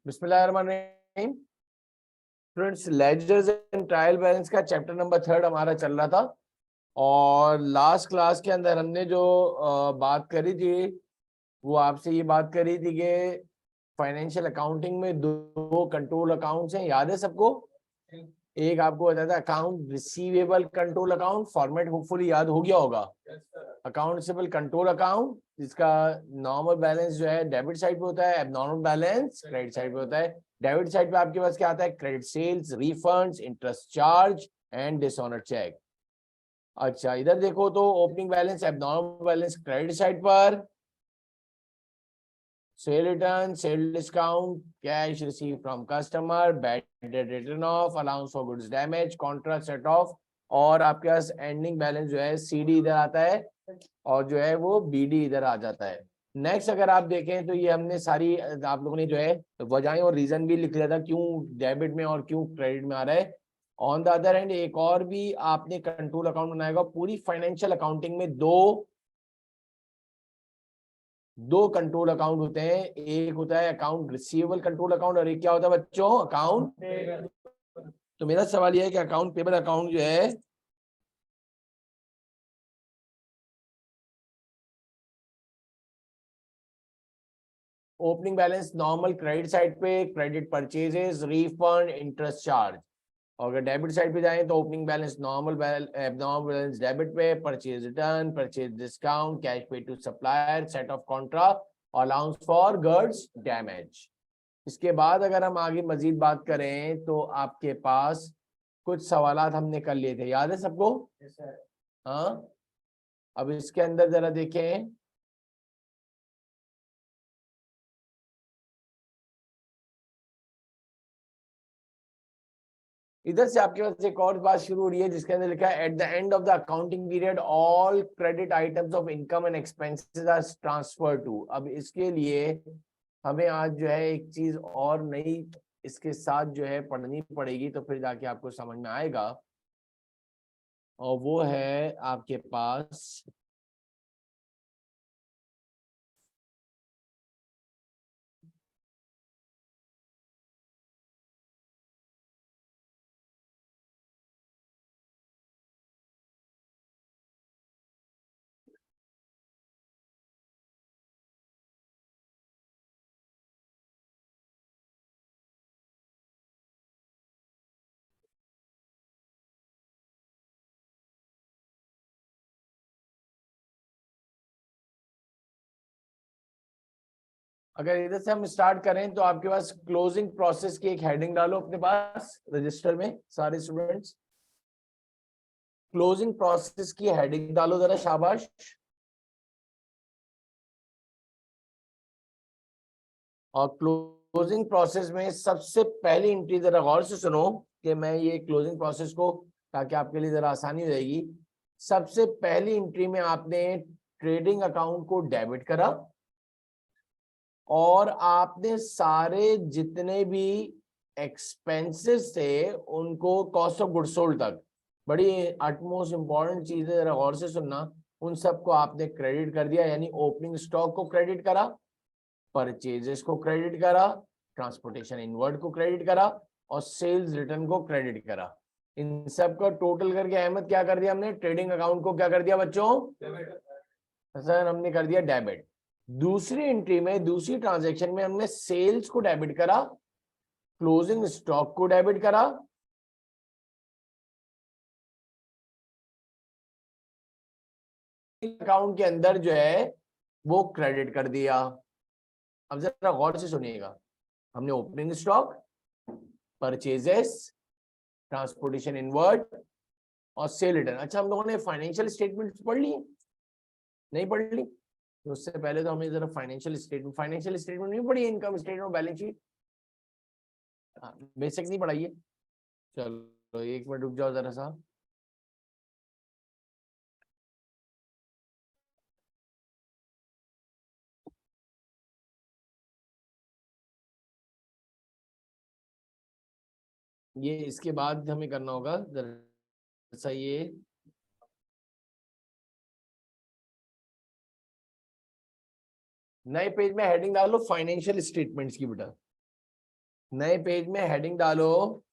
बिस्मिल्लाहिर्रहमानिर्रहीम। Students, ledgers and trial balance का chapter number 3 हमारा चल रहा था और लास्ट क्लास के अंदर हमने जो बात करी थी वो आपसे ये बात करी थी कि फाइनेंशियल अकाउंटिंग में दो कंट्रोल अकाउंट्स हैं, याद है सबको? एक आपको बताया था account receivable control account, format hopefully याद हो गया होगा। अकाउंट रिसीवेबल कंट्रोल अकाउंट जिसका नॉर्मल बैलेंस जो है डेबिट साइड पे होता है, एबनॉर्मल बैलेंस क्रेडिट साइड पे होता है। डेबिट साइड पे आपके पास क्या आता है? Credit sales, refunds, interest charge and dishonour cheque. अच्छा, इधर देखो तो opening balance, abnormal balance credit side पर, sale return, sale discount, cash receive from customer, bad debt return off, allowance for goods damage, contract set off, और आपके पास ending balance जो है CD इधर आता है और जो है वो बीडी इधर आ जाता है। नेक्स्ट अगर आप देखें तो ये हमने सारी आप लोगों ने जो है वजहें और रीजन भी लिख लिया था क्यों डेबिट में और क्यों क्रेडिट में आ रहा है। ऑन द अदर हैंड एक और भी आपने कंट्रोल अकाउंट बनाएगा। पूरी फाइनेंशियल अकाउंटिंग में दो कंट्रोल अकाउंट होते हैं। एक होता है अकाउंट रिसीवेबल कंट्रोल अकाउंट और एक क्या होता है बच्चों? अकाउंट। तो मेरा सवाल यह है कि अकाउंट पेबल अकाउंट जो है opening balance normal credit side पे, credit purchases, refund, interest charge. और अगर डेबिट साइड पे जाएं तो opening balance normal abnormal balance debit पे, purchase return, purchase discount, cash pay to supplier, set off contract, allowance for goods damage. इसके बाद अगर हम आगे मजीद बात करें तो आपके पास कुछ सवालात हमने कर लिए थे, याद है सबको? हाँ, अब इसके अंदर जरा देखें। इधर से आपके पास एक और बात शुरू हो रही है जिसके अंदर लिखा है at the end of the accounting period all credit items of income and expenses are transfer to. अब इसके लिए हमें आज जो है एक चीज और नई इसके साथ जो है पढ़नी पड़ेगी तो फिर जाके आपको समझ में आएगा, और वो है आपके पास अगर इधर से हम स्टार्ट करें तो आपके पास क्लोजिंग प्रोसेस की एक हेडिंग डालो अपने पास रजिस्टर में सारे स्टूडेंट्स। क्लोजिंग प्रोसेस की हेडिंग डालो जरा, शाबाश। और क्लोजिंग प्रोसेस में सबसे पहली एंट्री जरा गौर से सुनो कि मैं ये क्लोजिंग प्रोसेस को ताकि आपके लिए जरा आसानी हो जाएगी। सबसे पहली एंट्री में आपने ट्रेडिंग अकाउंट को डेबिट करा और आपने सारे जितने भी एक्सपेंसेस थे उनको कॉस्ट ऑफ गुड्स सोल्ड तक, बड़ी अटमोस्ट इंपॉर्टेंट चीज है, जरा गौर से सुनना, उन सबको आपने क्रेडिट कर दिया। यानी ओपनिंग स्टॉक को क्रेडिट करा, परचेजेस को क्रेडिट करा, ट्रांसपोर्टेशन इनवर्ड को क्रेडिट करा और सेल्स रिटर्न को क्रेडिट करा। इन सब का टोटल करके अहमद क्या कर दिया हमने? ट्रेडिंग अकाउंट को क्या कर दिया बच्चों? सर हमने कर दिया डेबिट। दूसरी एंट्री में, दूसरी ट्रांजैक्शन में हमने सेल्स को डेबिट करा, क्लोजिंग स्टॉक को डेबिट करा, अकाउंट के अंदर जो है वो क्रेडिट कर दिया। अब जरा गौर से सुनिएगा, हमने opening stock, purchases, transportation inward और सेल रिटर्न। अच्छा, हम लोगों ने फाइनेंशियल स्टेटमेंट पढ़ ली? नहीं पढ़ ली? तो उससे पहले तो हमें जरा फाइनेंशियल स्टेटमेंट नहीं पढ़ी, income statement, balance sheet, basic नहीं पढ़ाइए। चलो एक मिनट रुक जाओ जरा सा। ये इसके बाद हमें करना होगा जरा ये नए पेज में हेडिंग डालो फाइनेंशियल स्टेटमेंट्स की बेटा, नए पेज में हेडिंग डालो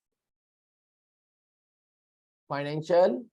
फाइनेंशियल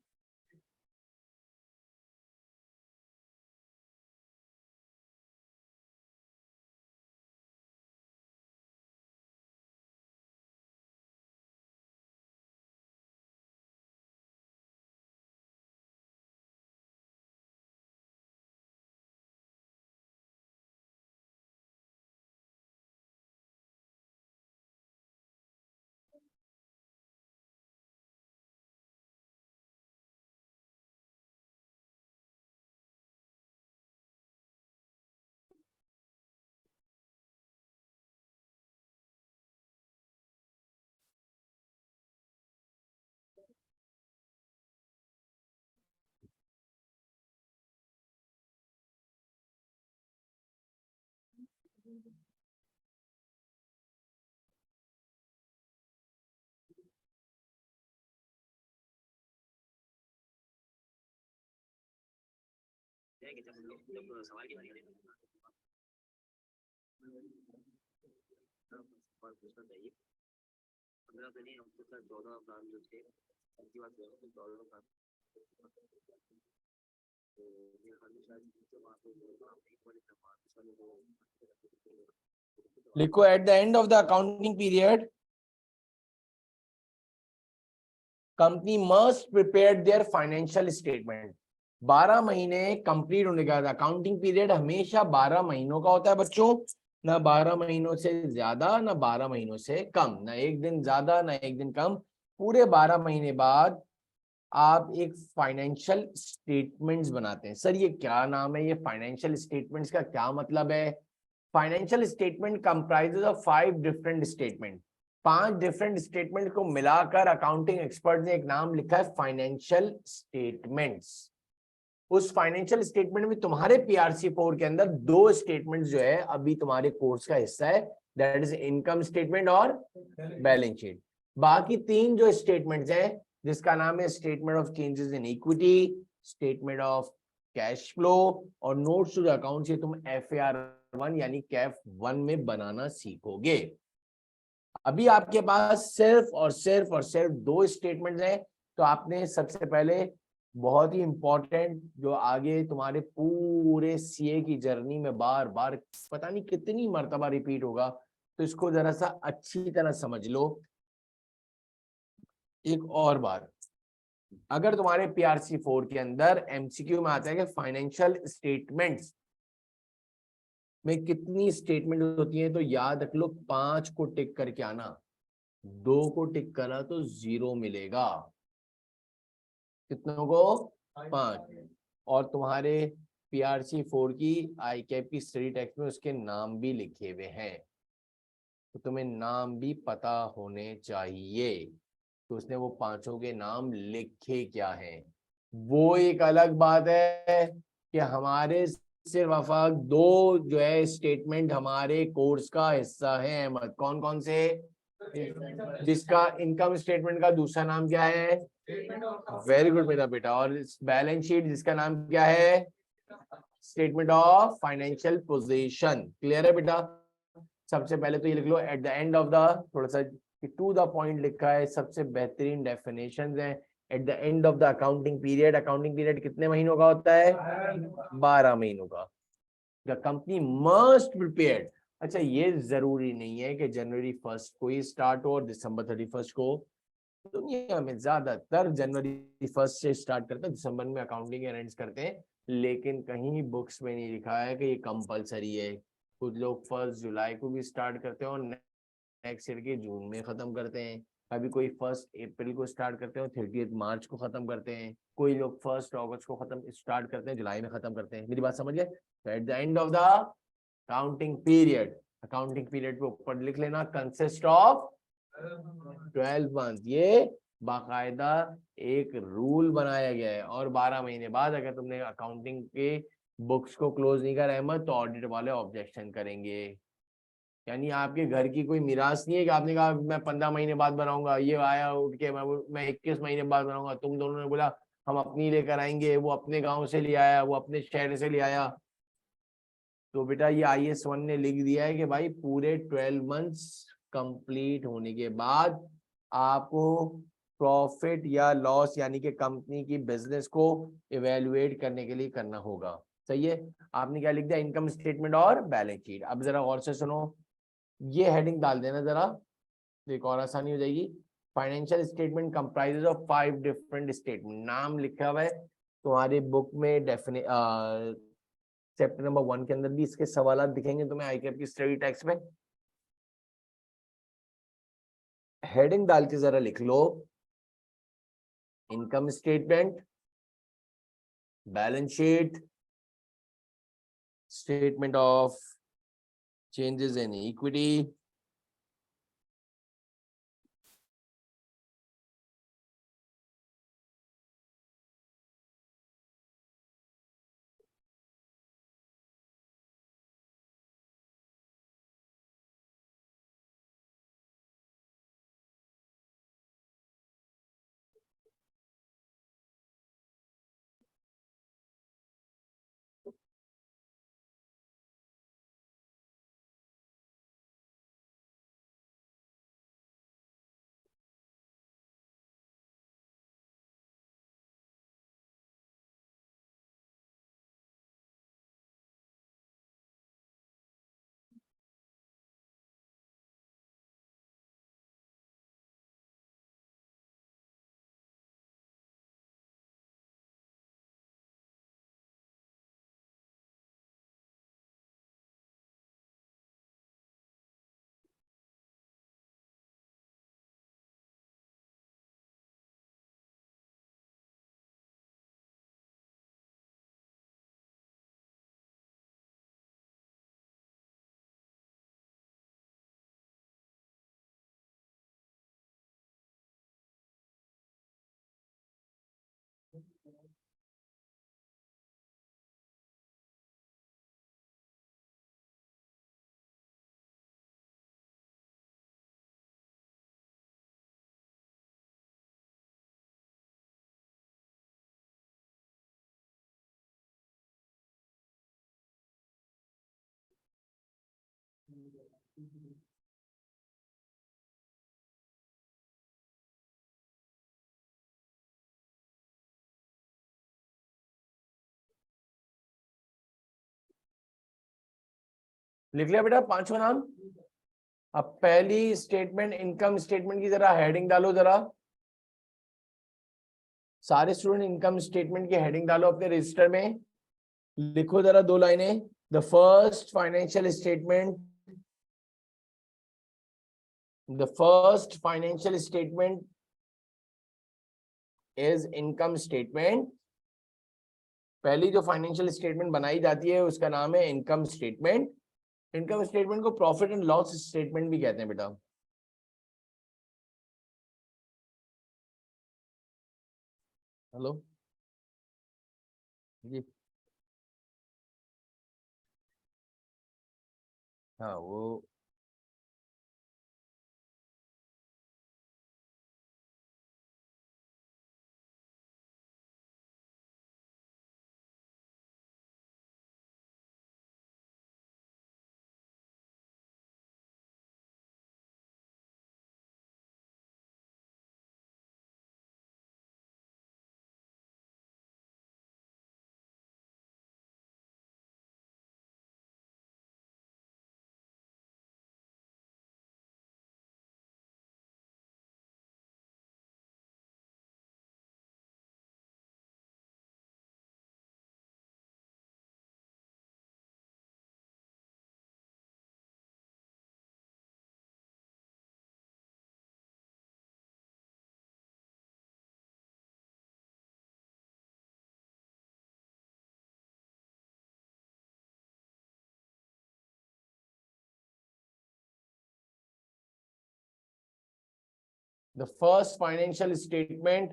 लिखो eight the end of the accounting period company must prepare their financial statement. 12 महीने कंप्लीट होने के बाद, अकाउंटिंग पीरियड हमेशा 12 महीनों का होता है बच्चों, ना 12 महीनों से ज्यादा ना 12 महीनों से कम, ना एक दिन ज्यादा ना एक दिन कम। पूरे 12 महीने बाद आप एक फाइनेंशियल स्टेटमेंट्स बनाते हैं। सर ये क्या नाम है, ये फाइनेंशियल स्टेटमेंट्स का क्या मतलब है? Financial statement comprises of 5 different statement. 5 different statement को मिलाकर अकाउंटिंग एक्सपर्ट ने एक नाम लिखा है फाइनेंशियल स्टेटमेंट्स। उस फाइनेंशियल स्टेटमेंट में तुम्हारे PRC4 के अंदर 2 स्टेटमेंट जो है अभी तुम्हारे कोर्स का हिस्सा है, दैट इज इनकम स्टेटमेंट और बैलेंस शीट। बाकी 3 जो स्टेटमेंट्स हैं, जिसका नाम है statement of changes in equity, statement of cash flow और नोट्स टू द अकाउंट, से तुम FAR1 यानी कैफ 1 में बनाना सीखोगे। अभी आपके पास सिर्फ और सिर्फ 2 स्टेटमेंट्स हैं। तो आपने सबसे पहले बहुत ही इंपॉर्टेंट, जो आगे तुम्हारे पूरे CA की जर्नी में बार बार पता नहीं कितनी मर्तबा रिपीट होगा, तो इसको जरा सा अच्छी तरह समझ लो। एक और बार, अगर तुम्हारे PRC4 के अंदर MCQ में आता है कि फाइनेंशियल स्टेटमेंट्स में कितनी स्टेटमेंट होती है, तो याद रख लो 5 को टिक करके आना, 2 को टिक करा तो 0 मिलेगा। कितनों को? 5। और तुम्हारे PRC4 की ICAP स्टडी टेक्स्ट में उसके नाम भी लिखे हुए हैं, तो तुम्हें नाम भी पता होने चाहिए। तो उसने वो 5 के नाम लिखे क्या हैं, वो एक अलग बात है कि हमारे सिर्फ अफाक 2 जो है स्टेटमेंट हमारे कोर्स का हिस्सा है। अहमद, कौन कौन से? जिसका इनकम स्टेटमेंट का दूसरा नाम क्या है? वेरी गुड मेरा बेटा। और बैलेंस शीट जिसका नाम क्या है? Statement of financial position. Clear है बेटा? सबसे पहले तो ये लिख लो at the end of the, थोड़ा सा टू द पॉइंट लिखा है, सबसे बेहतरीन डेफिनेशंस हैं। Eight the end of the accounting period, accounting period कितने महीनों का होता है? 12 महीनों का। The company must prepared. अच्छा, ये जरूरी नहीं है कि जनवरी 1 को ही स्टार्ट हो और दिसंबर 31 को। दुनिया में ज्यादातर जनवरी 1 से स्टार्ट करते हैं, दिसंबर में अकाउंटिंग एंड्स करते हैं, लेकिन कहीं बुक्स में नहीं लिखा है कि ये कंपलसरी है। कुछ लोग 1 जुलाई को भी स्टार्ट करते हैं और नेक्स्ट ईयर के जून में खत्म करते हैं। कभी कोई 1 अप्रैल को स्टार्ट करते हैं और 30 मार्च को खत्म करते हैं। कोई लोग 1 अगस्त को खत्म स्टार्ट करते हैं, जुलाई में खत्म करते हैं। मेरी बात समझ गए? Eight the end of the accounting period, accounting period पे ऊपर लिख लेना कंसिस्ट ऑफ 12 मंथ। ये बाकायदा एक रूल बनाया गया है। और 12 महीने बाद अगर तुमने अकाउंटिंग के बुक्स को क्लोज नहीं कर अहमद, तो ऑडिट वाले ऑब्जेक्शन करेंगे। यानी आपके घर की कोई मिरास नहीं है कि आपने कहा मैं 15 महीने बाद बनाऊंगा, ये आया उठ के मैं 21 महीने बाद बनाऊंगा, तुम दोनों ने बोला हम अपनी लेकर आएंगे, वो अपने गांव से ले आया, वो अपने शहर से ले आया। तो बेटा ये IS1 ने लिख दिया है कि भाई पूरे 12 मंथ्स कंप्लीट होने के बाद आपको प्रॉफिट या लॉस यानी कि कंपनी की बिजनेस को इवेलुएट करने के लिए करना होगा। सही है, आपने क्या लिख दिया, इनकम स्टेटमेंट और बैलेंस शीट। अब जरा गौर से सुनो, ये हेडिंग डाल देना जरा, एक और आसानी हो जाएगी। Financial statement comprises of 5 different statement, नाम लिखा हुआ है तुम्हारी बुक में, चैप्टर नंबर 1 के अंदर भी इसके सवाल दिखेंगे तुम्हें आईकेएप की स्टडी टेक्स्ट में। हेडिंग डाल के जरा लिख लो, income statement, balance sheet, statement of changes in equity, लिख लिया बेटा पांचवा नाम। अब पहली स्टेटमेंट इनकम स्टेटमेंट की जरा हेडिंग डालो जरा, सारे स्टूडेंट इनकम स्टेटमेंट की हेडिंग डालो अपने रजिस्टर में, लिखो जरा 2 लाइनें। The first financial statement, the first financial statement is income statement. पहली जो फाइनेंशियल स्टेटमेंट बनाई जाती है उसका नाम है इनकम स्टेटमेंट। इनकम स्टेटमेंट को प्रॉफिट एंड लॉस स्टेटमेंट भी कहते हैं बेटा। हेलो जी, हाँ वो the first financial statement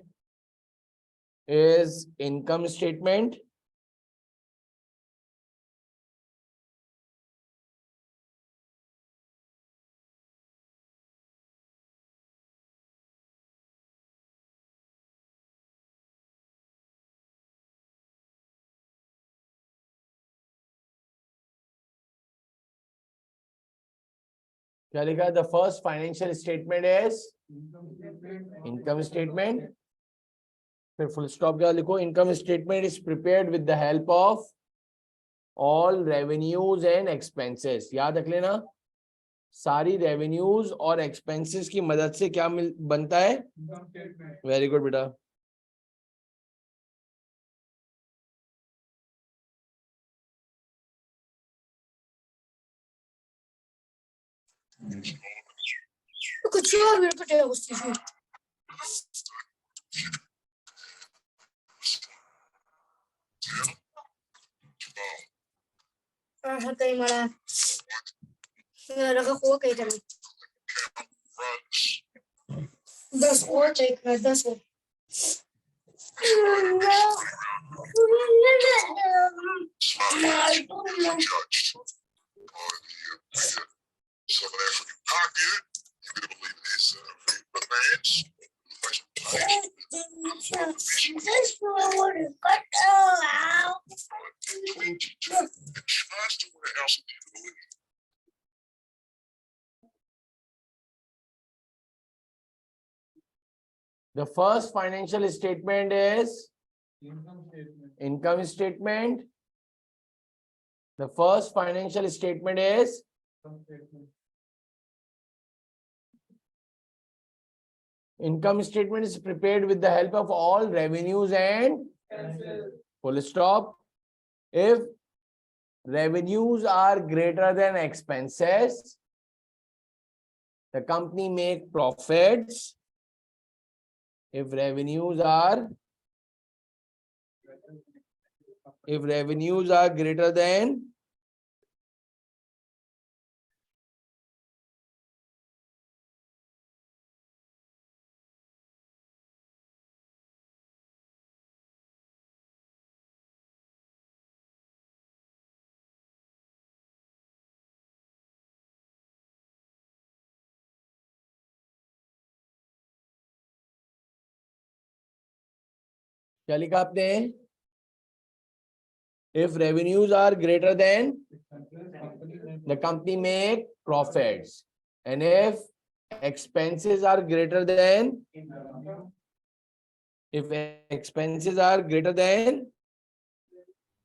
is income statement. क्या लिखा? The first financial statement is income statement, फिर फुल स्टॉप क्या लिखो? Income statement is prepared with the help of all revenues and expenses. याद रख लेना, सारी रेवेन्यूज और एक्सपेंसेस की मदद से क्या बनता है? वेरी गुड बेटा। कुछ और मेरे को उस चीज में हाँ कहीं मारा लगा हुआ कहीं तरह 10 और चाहिए 10 और The first financial statement is income statement. The first financial statement is income statement is prepared with the help of all revenues and full stop. If revenues are greater than expenses, the company make profits. If revenues are greater than क्या लिखा आपने? If revenues are greater than, the company make profits, and if expenses are greater than,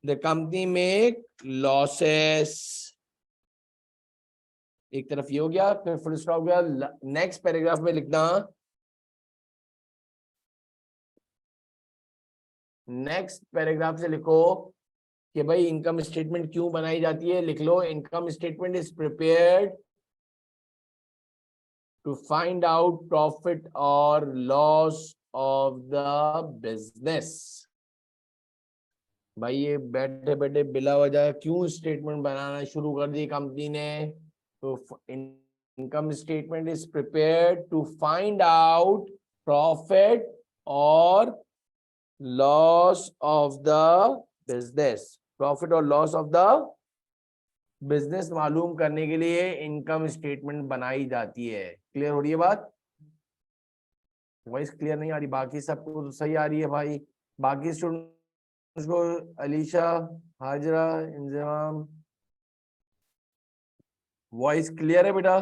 the company make losses. एक तरफ ये हो गया, फिर full stop गया। नेक्स्ट पैराग्राफ में लिखना, नेक्स्ट पैराग्राफ से लिखो कि भाई इनकम स्टेटमेंट क्यों बनाई जाती है। लिख लो, income statement is prepared to find out profit और लॉस ऑफ द बिजनेस। भाई ये बैठे बैठे बिला वजह क्यों स्टेटमेंट बनाना शुरू कर दी कंपनी ने? तो income statement is prepared to find out profit और loss of the business. Profit और लॉस ऑफ द बिजनेस मालूम करने के लिए इनकम स्टेटमेंट बनाई जाती है। क्लियर हो रही है बात? वॉइस क्लियर नहीं आ रही? बाकी सबको तो सही आ रही है भाई। बाकी स्टूडेंट्स को, अलीशा, हाजरा, इंजमाम, वॉइस क्लियर है बेटा?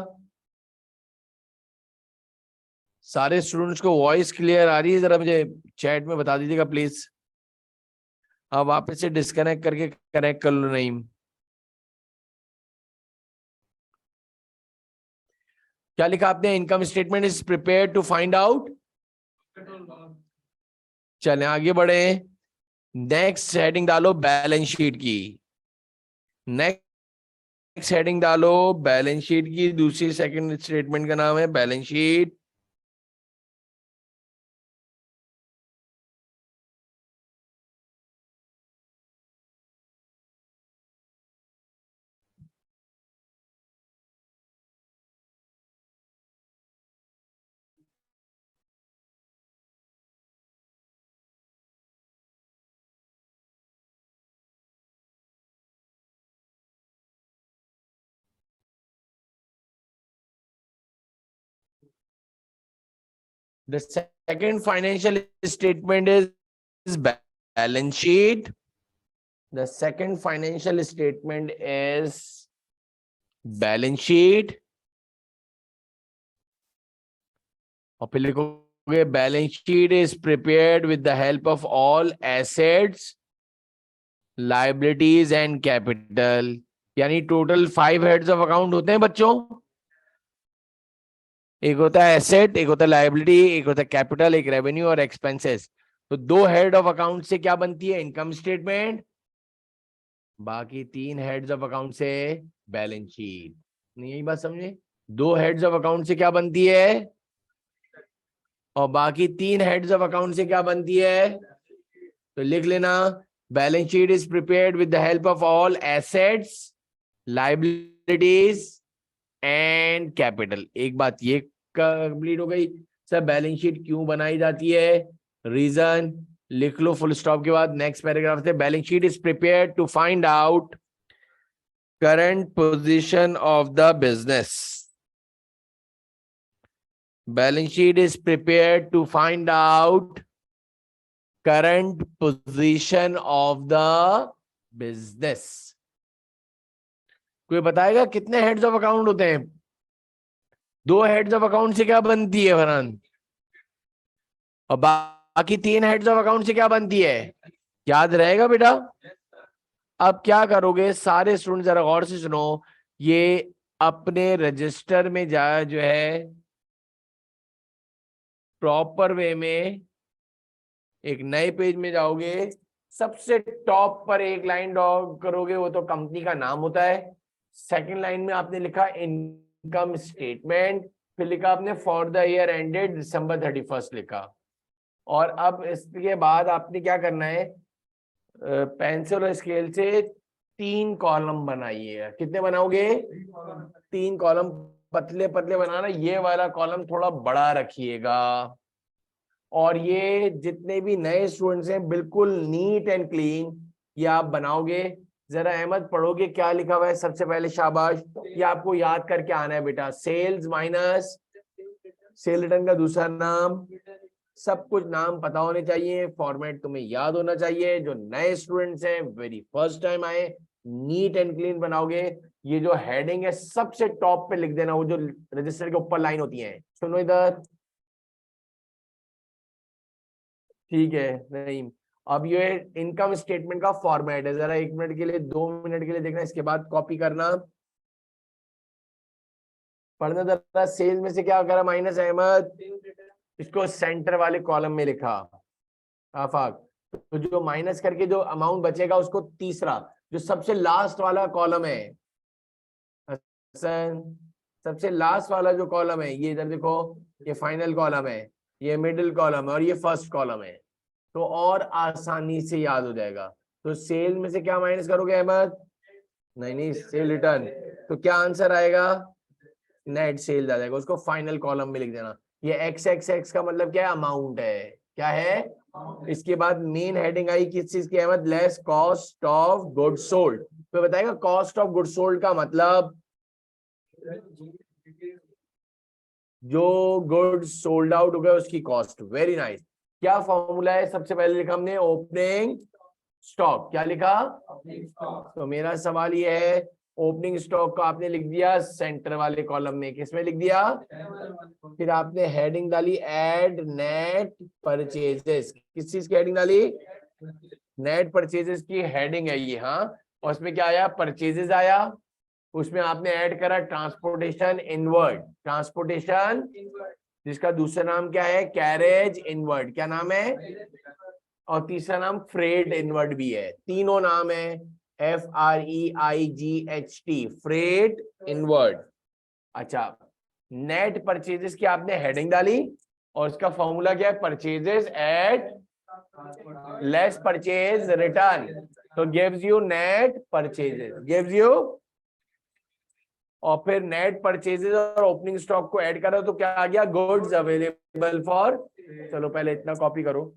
सारे स्टूडेंट्स को वॉइस क्लियर आ रही है? जरा मुझे चैट में बता दीजिएगा प्लीज। आप वापस से डिस्कनेक्ट करके कनेक्ट कर लो। नहीं, क्या लिखा आपने? Income statement is prepare to find out. चलें आगे बढ़े। नेक्स्ट हेडिंग डालो बैलेंस शीट की। नेक्स्ट हेडिंग डालो बैलेंस शीट की। दूसरी सेकंड स्टेटमेंट का नाम है balance sheet. The second financial statement is balance sheet. The second financial statement is balance sheet. और फिर लिखोगे balance sheet is prepared with the help of all assets, liabilities and capital. यानी total 5 heads of account होते हैं बच्चों। एक होता है एसेट, एक होता है लाइबिलिटी, एक होता है कैपिटल, एक रेवेन्यू और एक्सपेंसेस। तो 2 हेड ऑफ अकाउंट से क्या बनती है? Income statement. बाकी 3 हेड्स ऑफ अकाउंट से बैलेंस शीट। नहीं, यही बात समझे? 2 हेड्स ऑफ अकाउंट से क्या बनती है और बाकी 3 हेड्स ऑफ अकाउंट से क्या बनती है? तो लिख लेना, balance sheet is prepared with the help of all assets, liabilities and capital. एक बात ये कंप्लीट हो गई। सर बैलेंस शीट क्यों बनाई जाती है? रीजन लिख लो फुल स्टॉप के बाद। नेक्स्ट पैराग्राफ से, balance sheet is prepared to find out current position of the business. Balance sheet is prepared to find out current position of the business. कोई बताएगा कितने हेड्स ऑफ अकाउंट होते हैं? 2 heads of account से क्या बनती है फरहान? और बाकी 3 हेड्स ऑफ अकाउंट से क्या बनती है? याद रहेगा बेटा? अब क्या करोगे सारे स्टूडेंट, जरा गौर से सुनो। ये अपने रजिस्टर में जा जो है प्रॉपर वे में एक नए पेज में जाओगे, सबसे टॉप पर एक लाइन ड्रॉ करोगे, वो तो कंपनी का नाम होता है। सेकंड लाइन में आपने लिखा इनकम स्टेटमेंट, फिर लिखा आपने for the year ended December 31 लिखा। और अब इसके बाद आपने क्या करना है, पेंसिल और स्केल से 3 कॉलम बनाइए। कितने बनाओगे? 3 कॉलम, पतले पतले बनाना। ये वाला कॉलम थोड़ा बड़ा रखिएगा। और ये जितने भी नए स्टूडेंट्स हैं बिल्कुल नीट एंड क्लीन ये आप बनाओगे। जरा अहमद पढ़ोगे क्या लिखा हुआ है सबसे पहले? शाबाश, ये आपको याद करके आना है बेटा। सेल्स माइनस सेल रिटर्न का दूसरा नाम, सब कुछ नाम पता होने चाहिए, फॉर्मेट तुम्हें याद होना चाहिए। जो नए स्टूडेंट्स हैं, वेरी फर्स्ट टाइम आए, नीट एंड क्लीन बनाओगे। ये जो हेडिंग है सबसे टॉप पे लिख देना, वो जो रजिस्टर के ऊपर लाइन होती है। सुनो इधर, ठीक है? नहीं, अब ये इनकम स्टेटमेंट का फॉर्मेट है। जरा 1 मिनट के लिए, 2 मिनट के लिए देखना, इसके बाद कॉपी करना, पढ़ना। जरा सेल में से क्या करा माइनस? अहमद, इसको सेंटर वाले कॉलम में लिखा। आफाक, तो जो माइनस करके जो अमाउंट बचेगा उसको तीसरा, जो सबसे लास्ट वाला कॉलम है हसन, सबसे लास्ट वाला जो कॉलम है, ये इधर देखो, ये फाइनल कॉलम है, ये मिडिल कॉलम है और ये फर्स्ट कॉलम है। तो और आसानी से याद हो जाएगा। तो सेल में से क्या माइनस करोगे अहमद? नहीं नहीं, सेल रिटर्न। तो क्या आंसर आएगा? नेट सेल्स आ जाएगा। उसको फाइनल कॉलम में लिख देना। ये एक्स एक्स एक्स का मतलब क्या है? अमाउंट है। क्या है? इसके बाद मेन हेडिंग आई किस चीज की Ahmed? Less cost of good sold. तो बताएगा कॉस्ट ऑफ गुड सोल्ड का मतलब जो गुड सोल्ड आउट हो गया उसकी कॉस्ट। Very nice. क्या फॉर्मूला है? सबसे पहले लिखा हमने ओपनिंग स्टॉक। क्या लिखा? तो मेरा सवाल ये है, ओपनिंग स्टॉक को आपने लिख दिया सेंटर वाले कॉलम में। किसमें लिख दिया? फिर आपने हेडिंग डाली एड नेट परचेजेस। किस चीज की हेडिंग डाली? नेट परचेजेस की हेडिंग है ये। हाँ, और उसमें क्या आया? परचेजेस आया। उसमें आपने ऐड करा ट्रांसपोर्टेशन इनवर्ड। ट्रांसपोर्टेशन, जिसका दूसरा नाम क्या है? Carriage inward. क्या नाम है? और तीसरा नाम फ्रेट इनवर्ड भी है। तीनों नाम है FREIGHT, फ्रेट इनवर्ड। अच्छा, नेट परचेजेस की आपने हेडिंग डाली और उसका फॉर्मूला क्या है? Purchases add less purchase return. तो gives you net purchases, gives you. और फिर नेट परचेजेस और ओपनिंग स्टॉक को ऐड करो तो क्या आ गया? Goods available for. चलो पहले इतना कॉपी करो।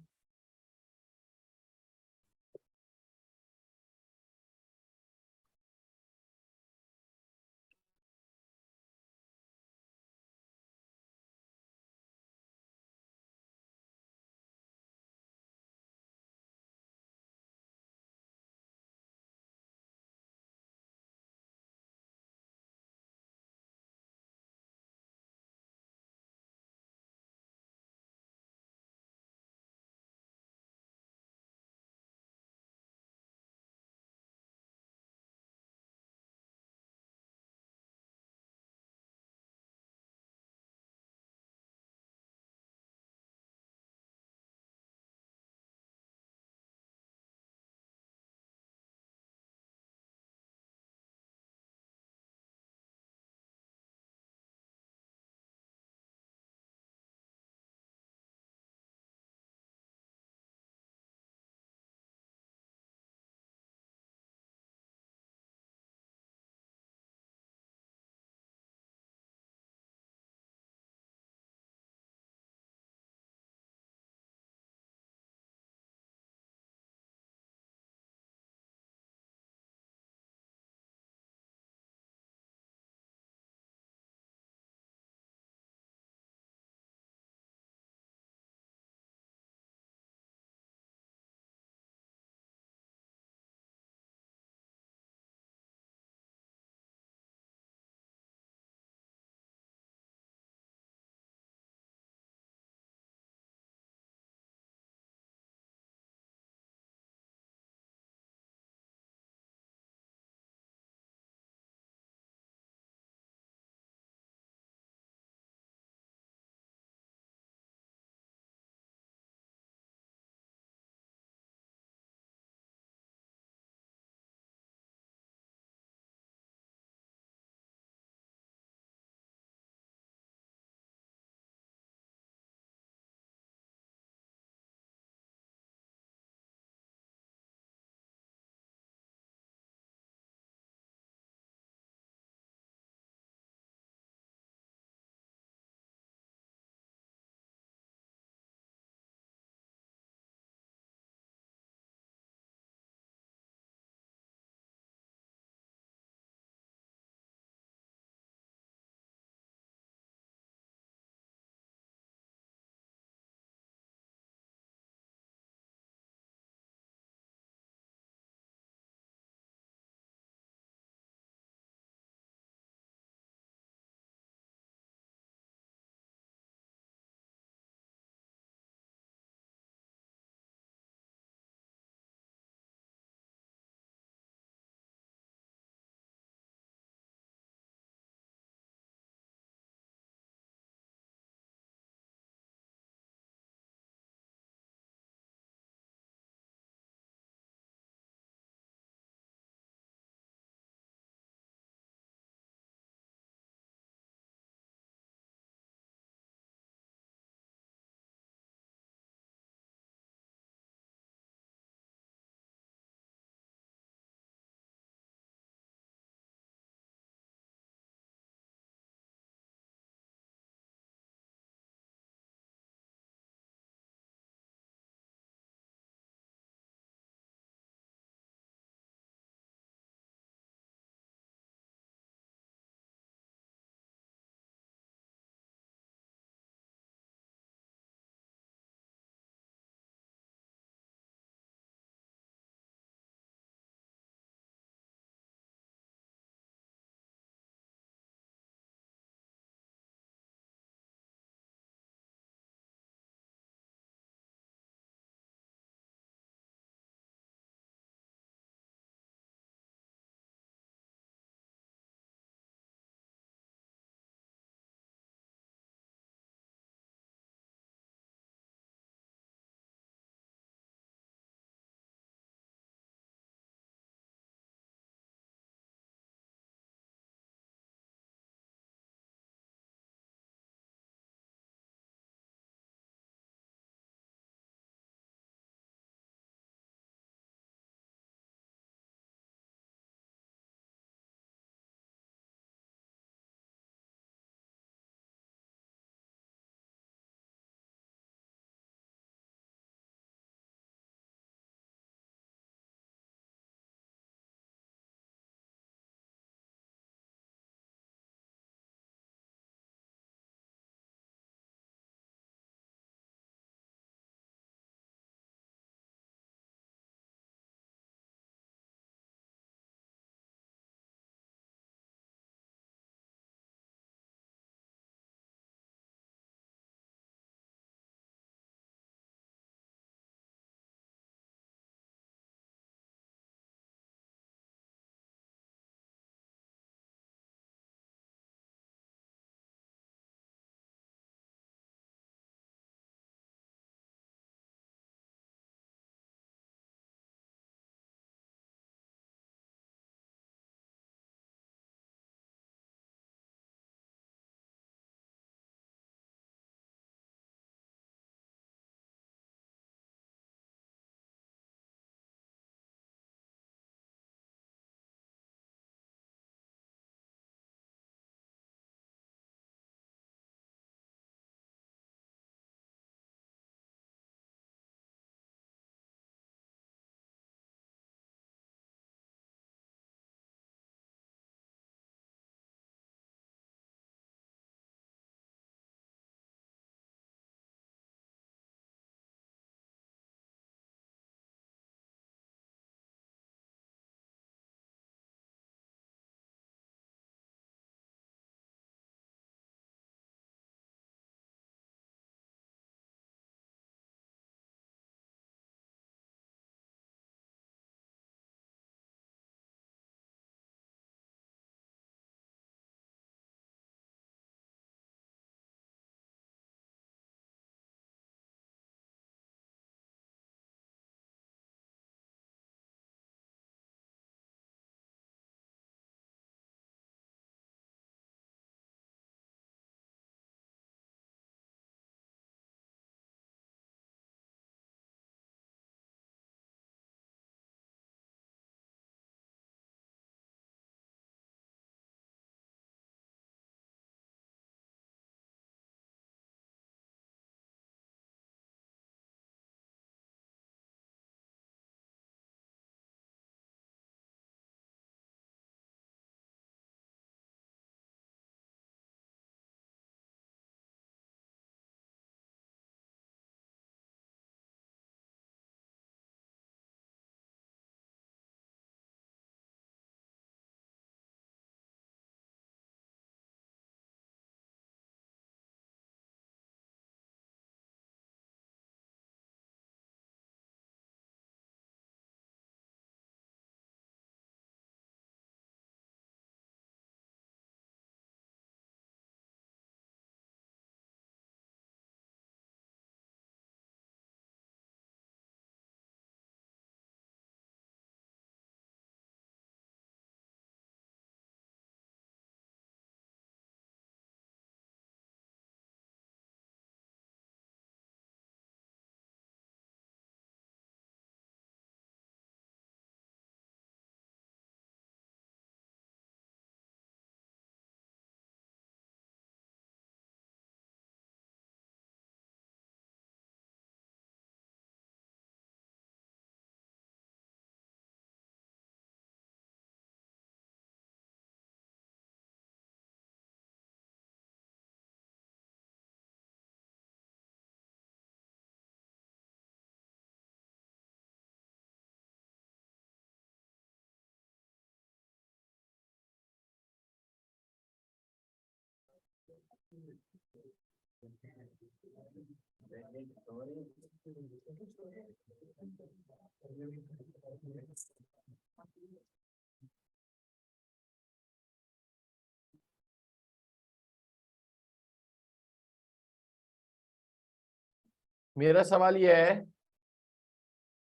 मेरा सवाल ये है,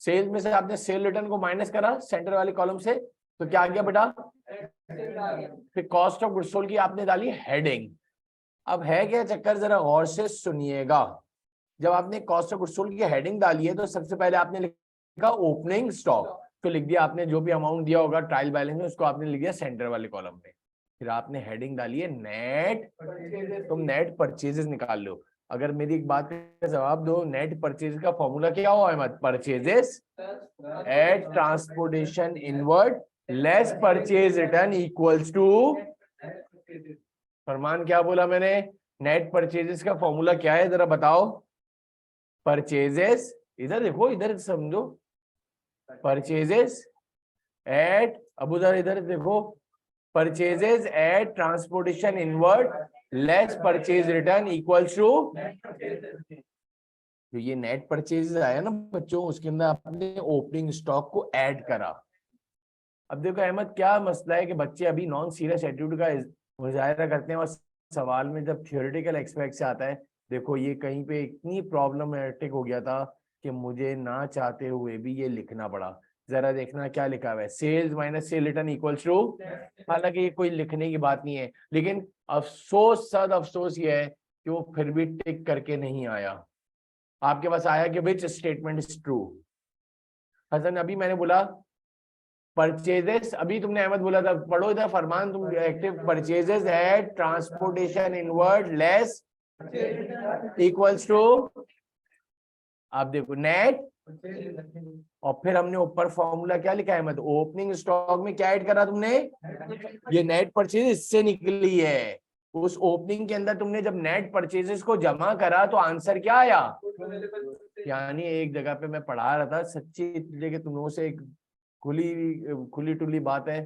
सेल्स में से आपने सेल रिटर्न को माइनस करा सेंटर वाले कॉलम से, तो क्या आ गया बेटा? फिर कॉस्ट ऑफ गुड्स सोल्ड की आपने डाली हेडिंग। अब है क्या चक्कर, जरा गौर से सुनिएगा। जब आपने कॉस्ट ऑफ गुड्स सोल्ड की हेडिंग डाली है तो सबसे पहले आपने लिखा ओपनिंग स्टॉक, तो लिख दिया आपने जो भी अमाउंट दिया होगा ट्रायल बैलेंस में, उसको आपने लिख दिया सेंटर वाले कॉलम में। फिर आपने हेडिंग डाली है नेट, तुम नेट परचेजेस निकाल लो। अगर मेरी एक बात का जवाब दो, नेट परचेज का फॉर्मूला क्या हुआ Ahmad? Purchases eight transportation inward less purchase return equals to, Farman क्या बोला मैंने? नेट परचेजेस का फॉर्मूला क्या है जरा बताओ? परचेजेस, इधर देखो, इधर समझो, परचेजेस एट, अब उधर इधर देखो, purchases eight transportation inward less purchase return equals to, तो ये नेट परचेज आया ना बच्चों, उसके अंदर आपने ओपनिंग स्टॉक को ऐड करा। अब देखो अहमद, क्या मसला है कि बच्चे अभी नॉन सीरियस एटीट्यूड का मुजाहरा करते हैं और सवाल में जब थियोरेटिकल एस्पेक्ट से आता है, देखो ये कहीं पे इतनी प्रॉब्लमेटिक हो गया था कि मुझे ना चाहते हुए भी ये लिखना पड़ा। जरा देखना क्या लिखा हुआ है, sales minus sale return equals to, हालांकि ये कोई लिखने की बात नहीं है, लेकिन अफसोस, सद अफसोस ये है कि वो फिर भी टिक करके नहीं आया। आपके पास आया कि which statement is true. Hasan अभी मैंने बोला परचेजेस, अभी तुमने अहमद बोला था, पढ़ो इधर फरमान तुम, active purchases eight transportation inward less equals to, आप देखो नेट, और फिर हमने ऊपर फॉर्मूला क्या लिखा है अहमद? ओपनिंग स्टॉक में क्या ऐड करा तुमने? ये नेट परचेज इससे निकली है। उस ओपनिंग के अंदर तुमने जब नेट परचेजेस को जमा करा तो आंसर क्या आया? यानी एक जगह पे मैं पढ़ा रहा था, सच्ची कि तुम लोगों से एक खुली टुली बात है,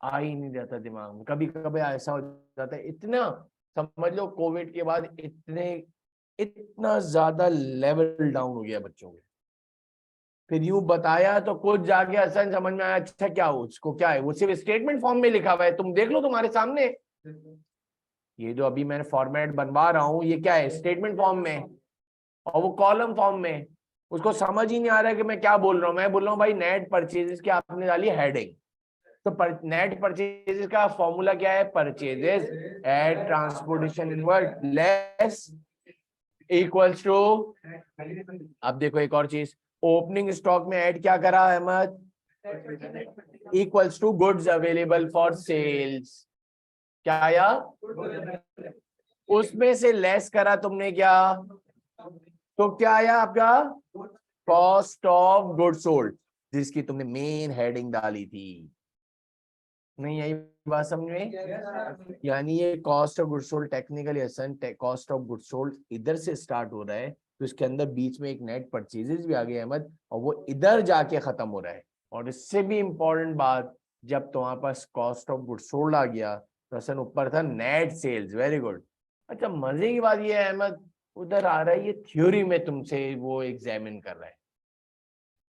आ ही नहीं जाता दिमाग में, कभी कभी ऐसा हो जाता है। इतना समझ लो कोविड के बाद इतना ज्यादा लेवल डाउन हो गया बच्चों में। फिर यूं बताया तो कुछ जाके असन समझ में आया, अच्छा क्या हो उसको, क्या है वो, सिर्फ स्टेटमेंट फॉर्म में लिखा हुआ है, तुम देख लो तुम्हारे सामने। ये जो अभी मैंने फॉर्मेट बनवा रहा हूँ, ये क्या है? स्टेटमेंट फॉर्म में, और वो कॉलम फॉर्म में। उसको समझ ही नहीं आ रहा है कि मैं क्या बोल रहा हूँ। मैं बोल रहा हूँ भाई नेट परचेजेस की आपने डाली हेडिंग, तो नेट परचेजेस का फॉर्मूला क्या है? Purchases eight transportation inward less equals to, अब देखो एक और चीज, ओपनिंग स्टॉक में ऐड क्या करा Ahmed? Equals to goods available for sales, क्या आया? उसमें से लेस करा तुमने क्या, तो क्या आया आपका? कॉस्ट ऑफ गुड्स सोल्ड, जिसकी तुमने मेन हेडिंग डाली थी। नहीं यही बात समझ में? यानी ये cost of goods sold technically असन कॉस्ट ऑफ गुड्स सोल्ड इधर से स्टार्ट हो रहा है, तो इसके अंदर बीच में एक नेट परचेजेस भी आ गया अहमद, और वो इधर जाके खत्म हो रहा है। और इससे भी इंपॉर्टेंट बात, जब तुम्हारे पास कॉस्ट ऑफ गुड्स सोल्ड आ गया तो असन ऊपर था नेट सेल्स। Very good. अच्छा मजे की बात ये है अहमद, उधर आ रहा है ये थ्योरी में तुमसे वो एग्जामिन कर रहा है,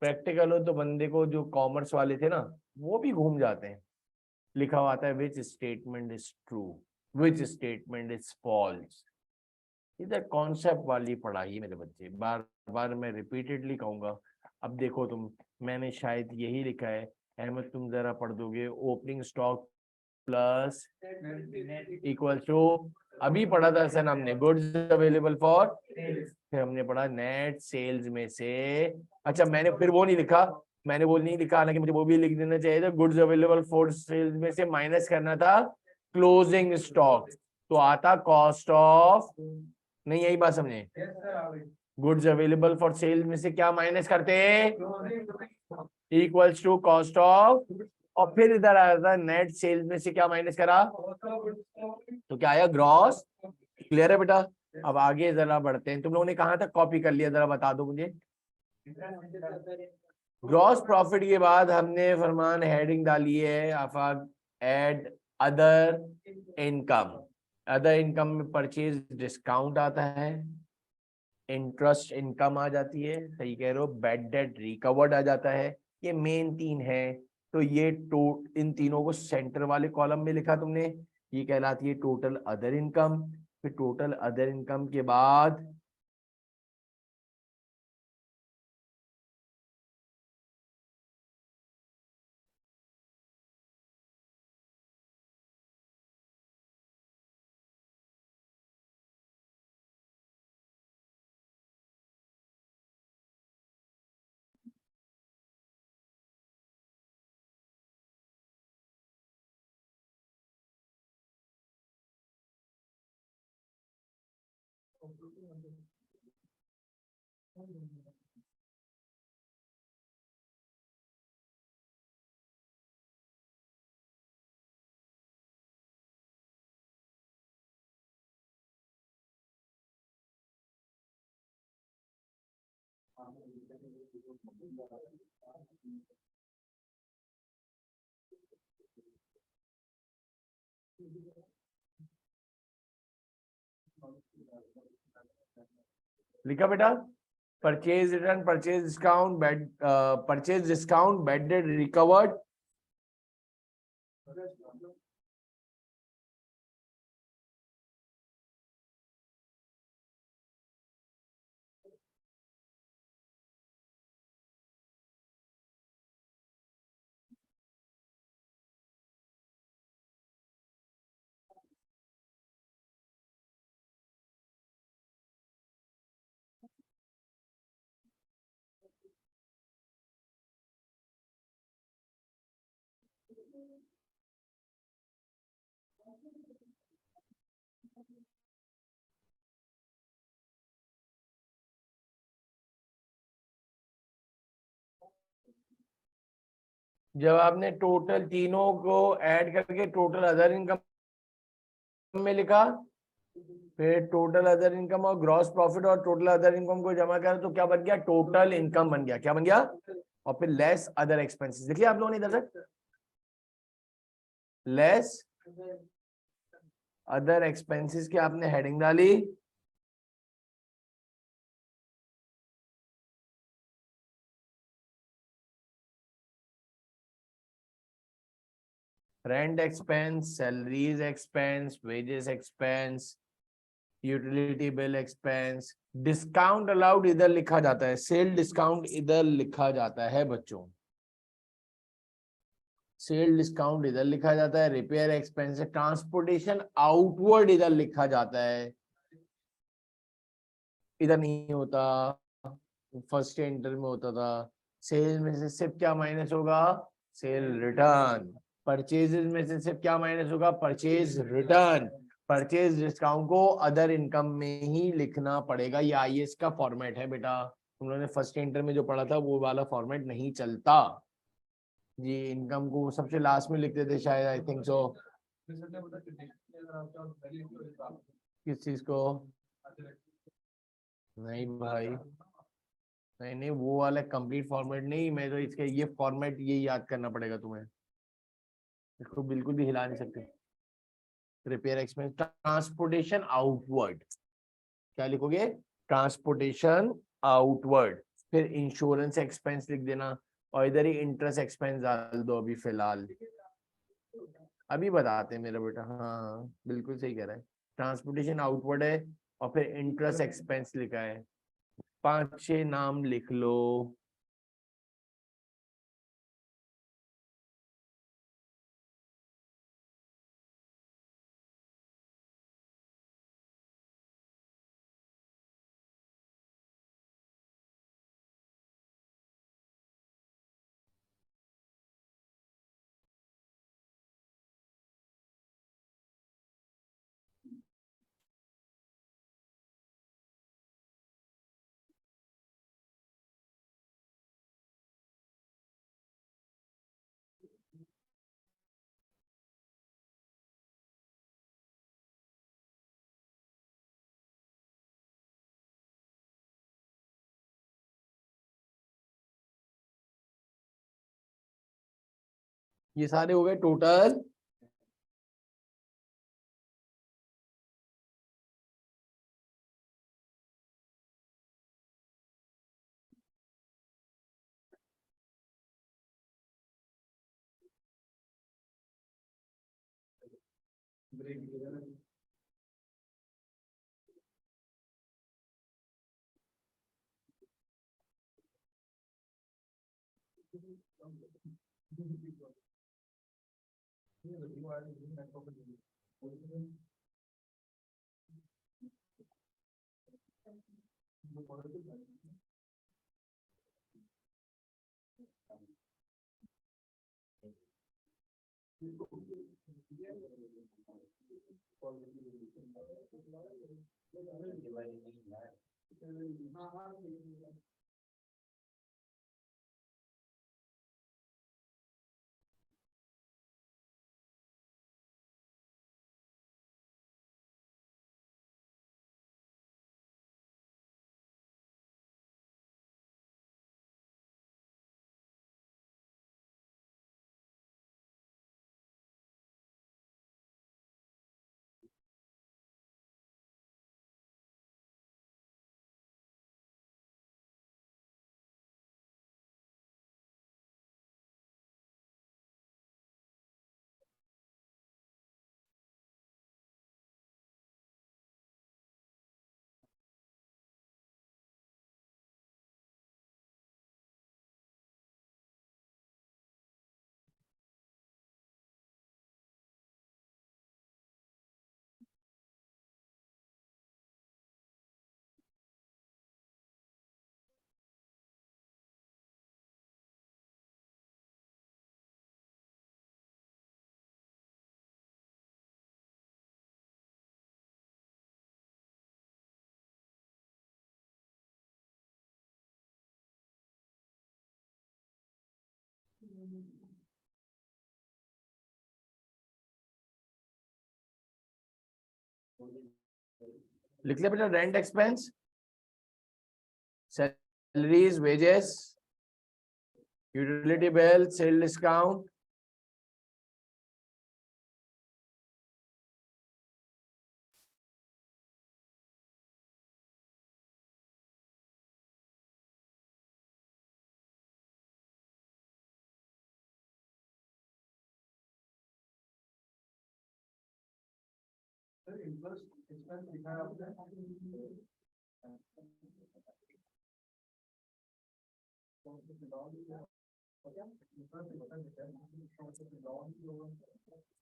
प्रैक्टिकल हो तो बंदे को, जो कॉमर्स वाले थे ना वो भी घूम जाते हैं। लिखा हुआ आता है which statement is true, which statement is false. इधर कॉन्सेप्ट वाली पढ़ाई मेरे बच्चे, बार बार मैं रिपीटेडली कहूंगा। अब देखो तुम, मैंने शायद यही लिखा है अहमद, तुम जरा पढ़ दोगे, opening stock plus equal to, अभी पढ़ा था सर हमने गुड्स अवेलेबल फॉर, फिर हमने पढ़ा नेट सेल्स में से, अच्छा मैंने फिर वो नहीं लिखा, मैंने वो नहीं लिखा, हालांकि मुझे वो भी लिख देना चाहिए था, गुड्स अवेलेबल फॉर सेल्स में से माइनस करना था क्लोजिंग स्टॉक, तो आता कॉस्ट ऑफ, नहीं यही बात समझे? गुड्स अवेलेबल फॉर सेल में से क्या माइनस करते हैं? इक्वल्स टू कॉस्ट ऑफ, और फिर इधर आया था नेट सेल्स में से क्या माइनस करा, तो क्या आया? ग्रॉस। क्लियर है बेटा? अब आगे जरा बढ़ते हैं, तुम लोगों ने कहां तक कॉपी कर लिया जरा बता दो मुझे। ग्रॉस प्रॉफिट के बाद हमने फरमान हेडिंग डाली है Afaq, add other income. Other income में परचेज डिस्काउंट आता है, इंटरेस्ट इनकम आ जाती है, सही कह रहे हो, बैड डेट रिकवर्ड आ जाता है। ये मेन तीन है। तो ये इन तीनों को सेंटर वाले कॉलम में लिखा तुमने, ये कहलाती है टोटल अदर इनकम। फिर टोटल अदर इनकम के बाद लिखा बेटा, purchase return, purchase discount, purchase discount, bad debt recovered. जब आपने टोटल तीनों को ऐड करके टोटल अदर इनकम में लिखा, फिर टोटल अदर इनकम और ग्रॉस प्रॉफिट और टोटल अदर इनकम को जमा करा तो क्या बन गया, टोटल इनकम बन गया। क्या बन गया? और फिर लेस अदर एक्सपेंसेस। देखिए आप लोगों ने इधर से लेस अदर एक्सपेंसेस की आपने हेडिंग डाली, rent expense, salaries expense, wages expense, utility bill expense, discount allowed इधर लिखा जाता है, सेल डिस्काउंट इधर लिखा जाता है बच्चों, सेल डिस्काउंट इधर लिखा जाता है, रिपेयर एक्सपेंस, ट्रांसपोर्टेशन आउटवर्ड इधर लिखा जाता है, इधर नहीं होता, फर्स्ट इंटर में होता था। सेल में से सिर्फ क्या माइनस होगा, सेल रिटर्न। परचेजेस में से सिर्फ क्या माइनस होगा, परचेज रिटर्न। परचेज डिस्काउंट को अदर इनकम में ही लिखना पड़ेगा। ये आईएएस का फॉर्मेट है बेटा, उन्होंने फर्स्ट इंटर में जो पढ़ा था वो वाला फॉर्मेट नहीं चलता जी। इनकम को सबसे लास्ट में लिखते थे शायद, आई थिंक सो। किस चीज को? नहीं भाई, नहीं नहीं, वो वाला कंप्लीट फॉर्मेट नहीं, मैं तो इसका ये फॉर्मेट ये याद करना पड़ेगा तुम्हें, इसको बिल्कुल भी हिला नहीं सकते। रिपेयर एक्सपेंस, ट्रांसपोर्टेशन आउटवर्ड, क्या लिखोगे, ट्रांसपोर्टेशन आउटवर्ड। फिर इंश्योरेंस एक्सपेंस लिख देना, और इधर ही इंटरेस्ट एक्सपेंस डाल दो अभी फिलहाल। अभी बताते हैं मेरा बेटा, हाँ बिल्कुल सही कह रहा है। ट्रांसपोर्टेशन आउटवर्ड है, और फिर इंटरेस्ट एक्सपेंस लिखा है। 5-6 नाम लिख लो। ये सारे हो गए टोटल लिख लिया बेटा, rent expense, salaries, wages, utility bill, sale discount,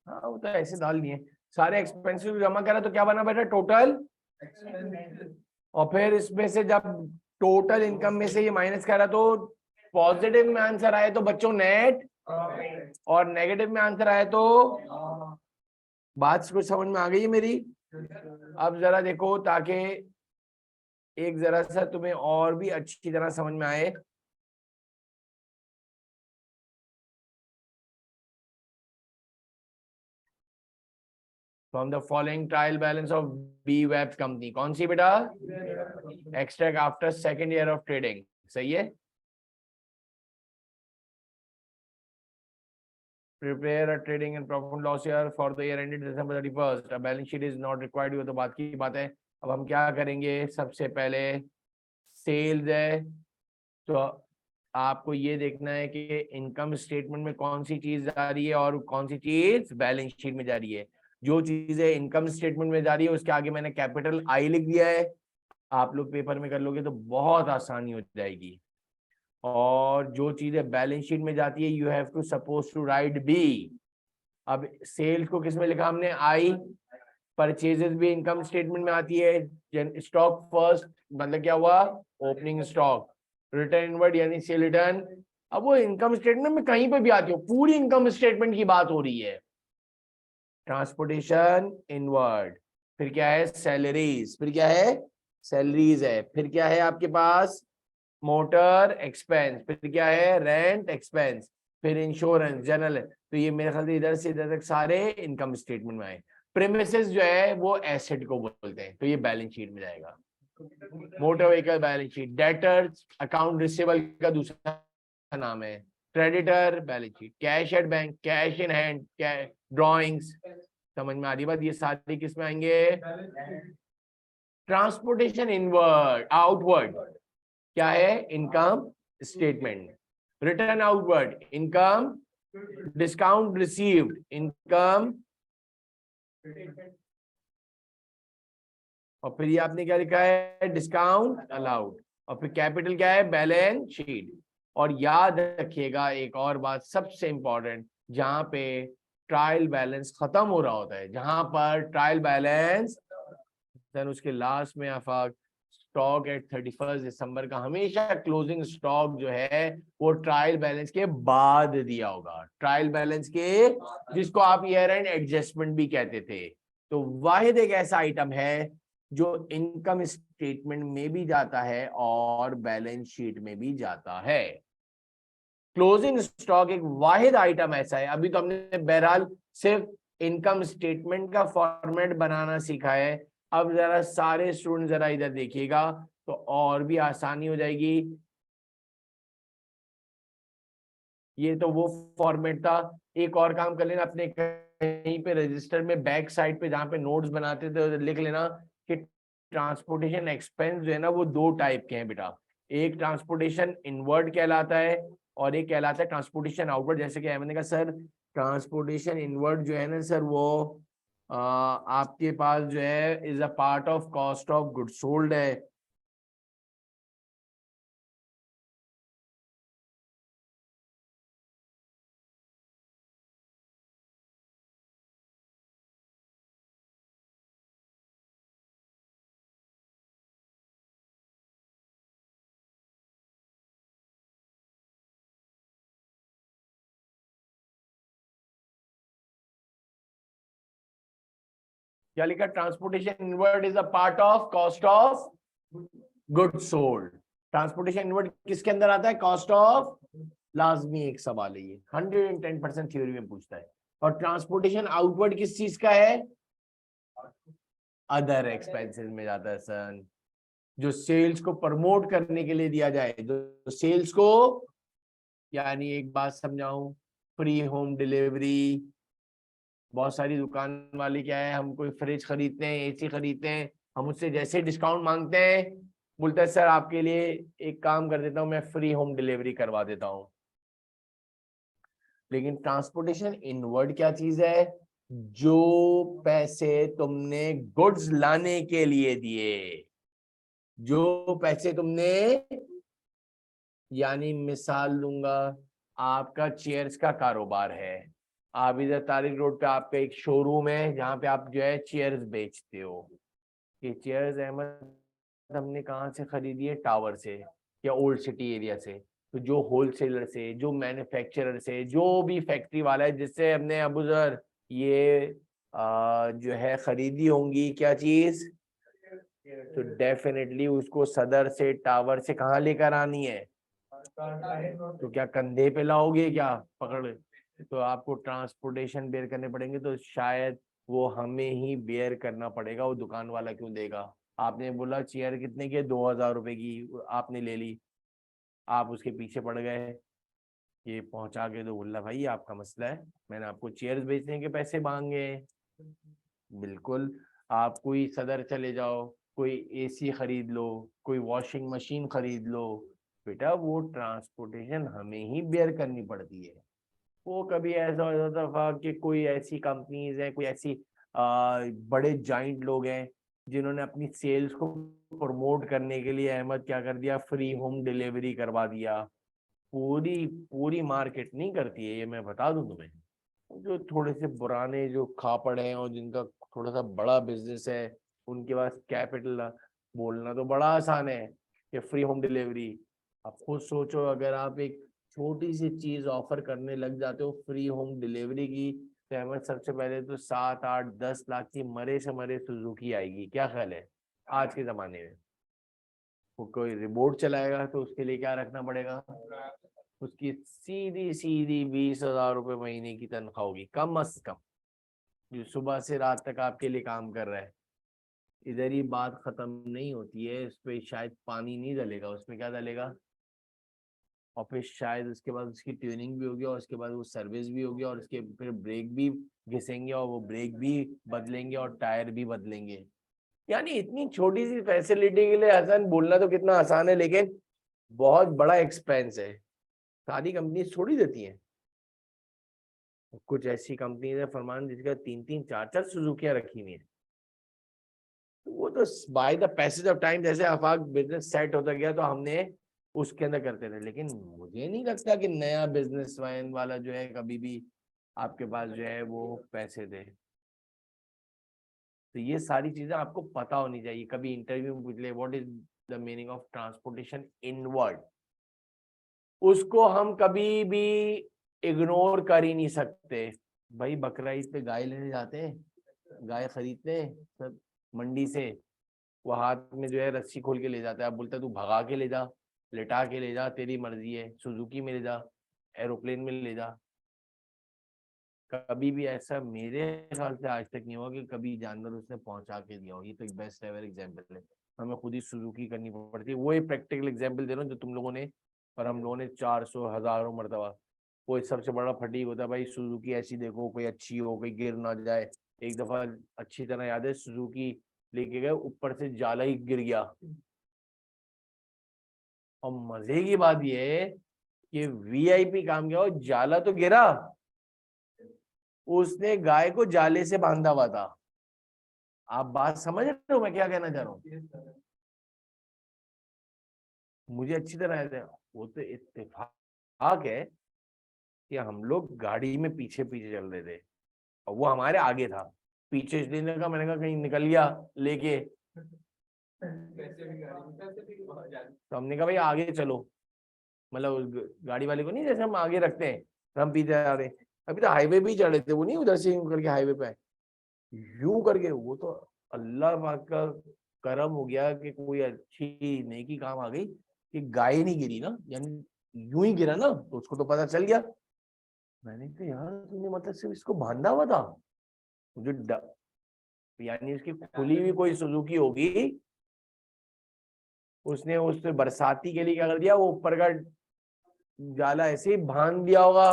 हाँ वो तो ऐसे डाल दिए सारे एक्सपेंसिव जमा करा तो क्या बना बेटा, टोटल। और फिर इसमें से जब टोटल इनकम में से ये माइनस करा तो पॉजिटिव में आंसर आए तो बच्चों नेट, और नेगेटिव में आंसर आए तो, बात कुछ समझ में आ गई है मेरी। अब जरा देखो ताकि एक जरा सा तुम्हें और भी अच्छी तरह समझ में आए। From the following trial balance of BWeb company, कौन सी बेटा, extract after second year of trading, सही है। Prepare a trading and profit and loss year for the year ended December 31st. A balance sheet is not required, ये तो बात की बात है। अब हम क्या करेंगे, सबसे पहले सेल्स है तो आपको ये देखना है कि इनकम स्टेटमेंट में कौन सी चीज जा रही है और कौन सी चीज बैलेंस शीट में जा रही है। जो चीजें इनकम स्टेटमेंट में जा रही है उसके आगे मैंने कैपिटल आई लिख दिया है, आप लोग पेपर में कर लोगे तो बहुत आसानी हो जाएगी। और जो चीजें बैलेंस शीट में जाती है you have to suppose to write B. अब सेल्स को किस में लिखा हमने, आई। परचेजेस भी इनकम स्टेटमेंट में आती है, स्टॉक फर्स्ट मतलब क्या हुआ, ओपनिंग स्टॉक। रिटर्न इनवर्ड यानी सेल रिटर्न, अब वो इनकम स्टेटमेंट में कहीं पे भी आती हो, पूरी इनकम स्टेटमेंट की बात हो रही है। ट्रांसपोर्टेशन इनवर्ड, फिर क्या है सैलरीज, फिर क्या है सैलरीज है, फिर क्या है आपके पास मोटर एक्सपेंस, फिर क्या है रेंट एक्सपेंस, फिर इंश्योरेंस जनरल। तो ये मेरे ख्याल से इधर से इधर तक सारे इनकम स्टेटमेंट में आए। प्रीमिसेस जो है वो एसेट को बोलते हैं, तो ये बैलेंस शीट में जाएगा। Motor vehicle balance sheet, debtors account receivable का दूसरा नाम है, creditor balance sheet, cash at bank, cash in hand, drawings, समझ में आ रही बात, ये सारी किस में आएंगे, ट्रांसपोर्टेशन इनवर्ड आउटवर्ड क्या है income statement, return outward income, discount received income और फिर ये आपने क्या लिखा है, डिस्काउंट अलाउड, और फिर कैपिटल क्या है, बैलेंस शीट। और याद रखिएगा एक और बात सबसे इंपॉर्टेंट, जहां पे ट्रायल बैलेंस खत्म हो रहा होता है, जहां पर ट्रायल बैलेंस देन उसके लास्ट में आफाक स्टॉक एट 31 दिसंबर का हमेशा क्लोजिंग स्टॉक जो है वो ट्रायल बैलेंस के बाद दिया होगा, ट्रायल बैलेंस के, जिसको आप ईयर एंड एडजस्टमेंट भी कहते थे। तो वाहिद एक ऐसा आइटम है जो इनकम स्टेटमेंट में भी जाता है और बैलेंस शीट में भी जाता है। क्लोजिंग स्टॉक एक वाहिद आइटम ऐसा है, अभी तो हमने बहरहाल सिर्फ इनकम स्टेटमेंट का फॉर्मेट बनाना सीखा है। अब जरा सारे स्टूडेंट जरा इधर देखिएगा तो और भी आसानी हो जाएगी। ये तो वो फॉर्मेट था, एक और काम कर लेना अपने कहीं पे रजिस्टर में बैक साइड पे जहां पे नोट्स बनाते थे लिख लेना कि ट्रांसपोर्टेशन एक्सपेंस जो है ना वो दो टाइप के हैं बेटा, एक ट्रांसपोर्टेशन इनवर्ड कहलाता है और एक कहलाता है ट्रांसपोर्टेशन आउटवर्ड। जैसे कि मैंने कहा सर ट्रांसपोर्टेशन इनवर्ड जो है ना सर वो आपके पास जो है is a part of cost of good sold है। क्या लिखा, transportation inward is a part of cost of good sold. Transportation inward किसके अंदर आता है, कॉस्ट ऑफ, लाजमी एक सवाल है ये, 110% थ्योरी में पूछता है। और ट्रांसपोर्टेशन आउटवर्ड किस चीज का है, अदर एक्सपेंसेस में जाता है सन, जो सेल्स को प्रमोट करने के लिए दिया जाए, जो सेल्स को, यानी एक बात समझाऊं, फ्री होम डिलीवरी। बहुत सारी दुकान वाले क्या है, हम कोई फ्रिज खरीदते हैं, एसी खरीदते हैं, हम उससे जैसे डिस्काउंट मांगते हैं बोलता है सर आपके लिए एक काम कर देता हूं मैं फ्री होम डिलीवरी करवा देता हूं। लेकिन ट्रांसपोर्टेशन इनवर्ड क्या चीज है, जो पैसे तुमने गुड्स लाने के लिए दिए, जो पैसे तुमने, यानी मिसाल दूंगा, आपका चेयर्स का कारोबार है, आप इधर तारिक रोड पे आपका एक शोरूम है जहाँ पे आप जो है चेयर्स बेचते हो। ये चेयर्स अहमद हमने कहाँ से खरीदी है, टावर से या ओल्ड सिटी एरिया से। तो जो होलसेलर से, जो मैन्युफैक्चरर से, जो भी फैक्ट्री वाला है जिससे हमने अबू जर ये जो है खरीदी होंगी क्या चीज, तो डेफिनेटली उसको सदर से, टावर से कहाँ लेकर आनी है, तो क्या कंधे पे लाओगे क्या पकड़, तो आपको ट्रांसपोर्टेशन बेयर करने पड़ेंगे, तो शायद वो हमें ही बेयर करना पड़ेगा, वो दुकान वाला क्यों देगा। आपने बोला चेयर कितने की, 2000 रुपए की, आपने ले ली, आप उसके पीछे पड़ गए, ये पहुंचा के तो बोला भाई आपका मसला है, मैंने आपको चेयर्स बेचने के पैसे मांगे। बिल्कुल, आप कोई सदर चले जाओ, कोई एसी खरीद लो, कोई वॉशिंग मशीन खरीद लो, बेटा वो ट्रांसपोर्टेशन हमें ही बेयर करनी पड़ती है। वो कभी ऐसा हो जाता था कि कोई ऐसी कंपनीज हैं, कोई ऐसी बड़े जाइंट लोग हैं जिन्होंने अपनी सेल्स को प्रमोट करने के लिए अहमद क्या कर दिया, फ्री होम डिलीवरी करवा दिया। पूरी पूरी मार्केट नहीं करती है ये, मैं बता दूं तुम्हें। जो थोड़े से पुराने जो खापड़ हैं और जिनका थोड़ा सा बड़ा बिजनेस है, उनके पास कैपिटल, बोलना तो बड़ा आसान है कि फ्री होम डिलीवरी। आप खुद सोचो अगर आप एक छोटी सी चीज ऑफर करने लग जाते हो फ्री होम डिलीवरी की, तो अहमद सबसे पहले तो 7 8 10 लाख की मरे से मरे सुजुकी आएगी, क्या ख्याल है आज के जमाने में। वो कोई रिमोट चलाएगा तो उसके लिए क्या रखना पड़ेगा, उसकी सीधी सीधी 20,000 रुपये महीने की तनख्वाह होगी कम अज कम, जो सुबह से रात तक आपके लिए काम कर रहा है। इधर ही बात खत्म नहीं होती है, इस पे शायद पानी नहीं डलेगा, उसमें क्या डलेगा, और फिर शायद उसके बाद उसकी ट्यूनिंग भी होगी और उसके बाद वो सर्विस भी होगी और उसके फिर ब्रेक भी घिसेंगे और वो ब्रेक भी बदलेंगे और टायर भी बदलेंगे। यानी इतनी छोटी सी फैसिलिटी के लिए हसन बोलना तो कितना आसान है, लेकिन बहुत बड़ा एक्सपेंस है, सारी कंपनी छोड़ ही देती हैं। कुछ ऐसी कंपनीज है फरमान जिसका 3-3 4-4 सुजुकियां रखी हुई है। वो तो by the passage of time जैसे आफाक बिजनेस सेट होता गया तो हमने उसके अंदर करते थे, लेकिन मुझे नहीं लगता कि नया बिजनेस वैन वाला जो है कभी भी आपके पास जो है वो पैसे दे। तो ये सारी चीजें आपको पता होनी चाहिए। कभी इंटरव्यू में पूछ ले what is the meaning of transportation inward, उसको हम कभी भी इग्नोर कर ही नहीं सकते। भाई बकरा ईद पे गाय लेने जाते हैं, गाय खरीदते हैं सब मंडी से, वो हाथ में जो है रस्सी खोल के ले जाता है। आप बोलता है तू भगा के ले जा, लेटा के ले जा, तेरी मर्जी है, सुजुकी में ले जा, एरोप्लेन में ले जा। कभी भी ऐसा मेरे ख्याल से आज तक नहीं हुआ कि कभी जानवर उसने पहुंचा के दिया हो। ये तो एक बेस्ट एवर एग्जाम्पल है। हमें खुद ही सुजुकी करनी पड़ती है। वो एक प्रैक्टिकल एग्जाम्पल दे रहा हूँ जो तुम लोगों ने, पर हम लोगों ने 400 हजारों मरतबा। वो सबसे बड़ा फटीक होता है भाई, सुजुकी ऐसी देखो कोई अच्छी हो, कोई गिर ना जाए। एक दफा अच्छी तरह याद है, सुजुकी लेके गए, ऊपर से जाला ही गिर गया। और मजे की बात ये है कि वीआईपी काम किया, हो जाला तो गिरा, उसने गाय को जाले से बांधा हुआ था। आप बात समझ रहे हो मैं क्या कहना चाह रहा हूँ? मुझे अच्छी तरह याद है। वो तो इत्तेफाक है कि हम लोग गाड़ी में पीछे पीछे चल रहे थे और वो हमारे आगे था। पीछे इसलिए का मैंने कहा कहीं निकल गया लेके, तो हमने कहा भाई आगे चलो, मतलब गाड़ी वाले को नहीं, जैसे हम आगे रखते हैं तो हम पीछे आ रहे हैं। अभी तो हाईवे पे ही चढ़े थे, वो नहीं उधर से यूं करके हाईवे पे यूं करके। वो तो अल्लाह पाक का करम हो गया कि कोई अच्छी नेकी काम आ गई कि गाय नहीं गिरी ना, यानी यूं ही गिरा ना, तो उसको तो पता चल गया। मैंने कहा यार तुमने मतलब सिर्फ इसको बांधा हुआ था, मुझे यानी उसकी खुली हुई कोई सुजुकी होगी, उसने उस बरसाती के लिए क्या कर दिया, वो ऊपर का जाला ऐसे ही बांध दिया होगा।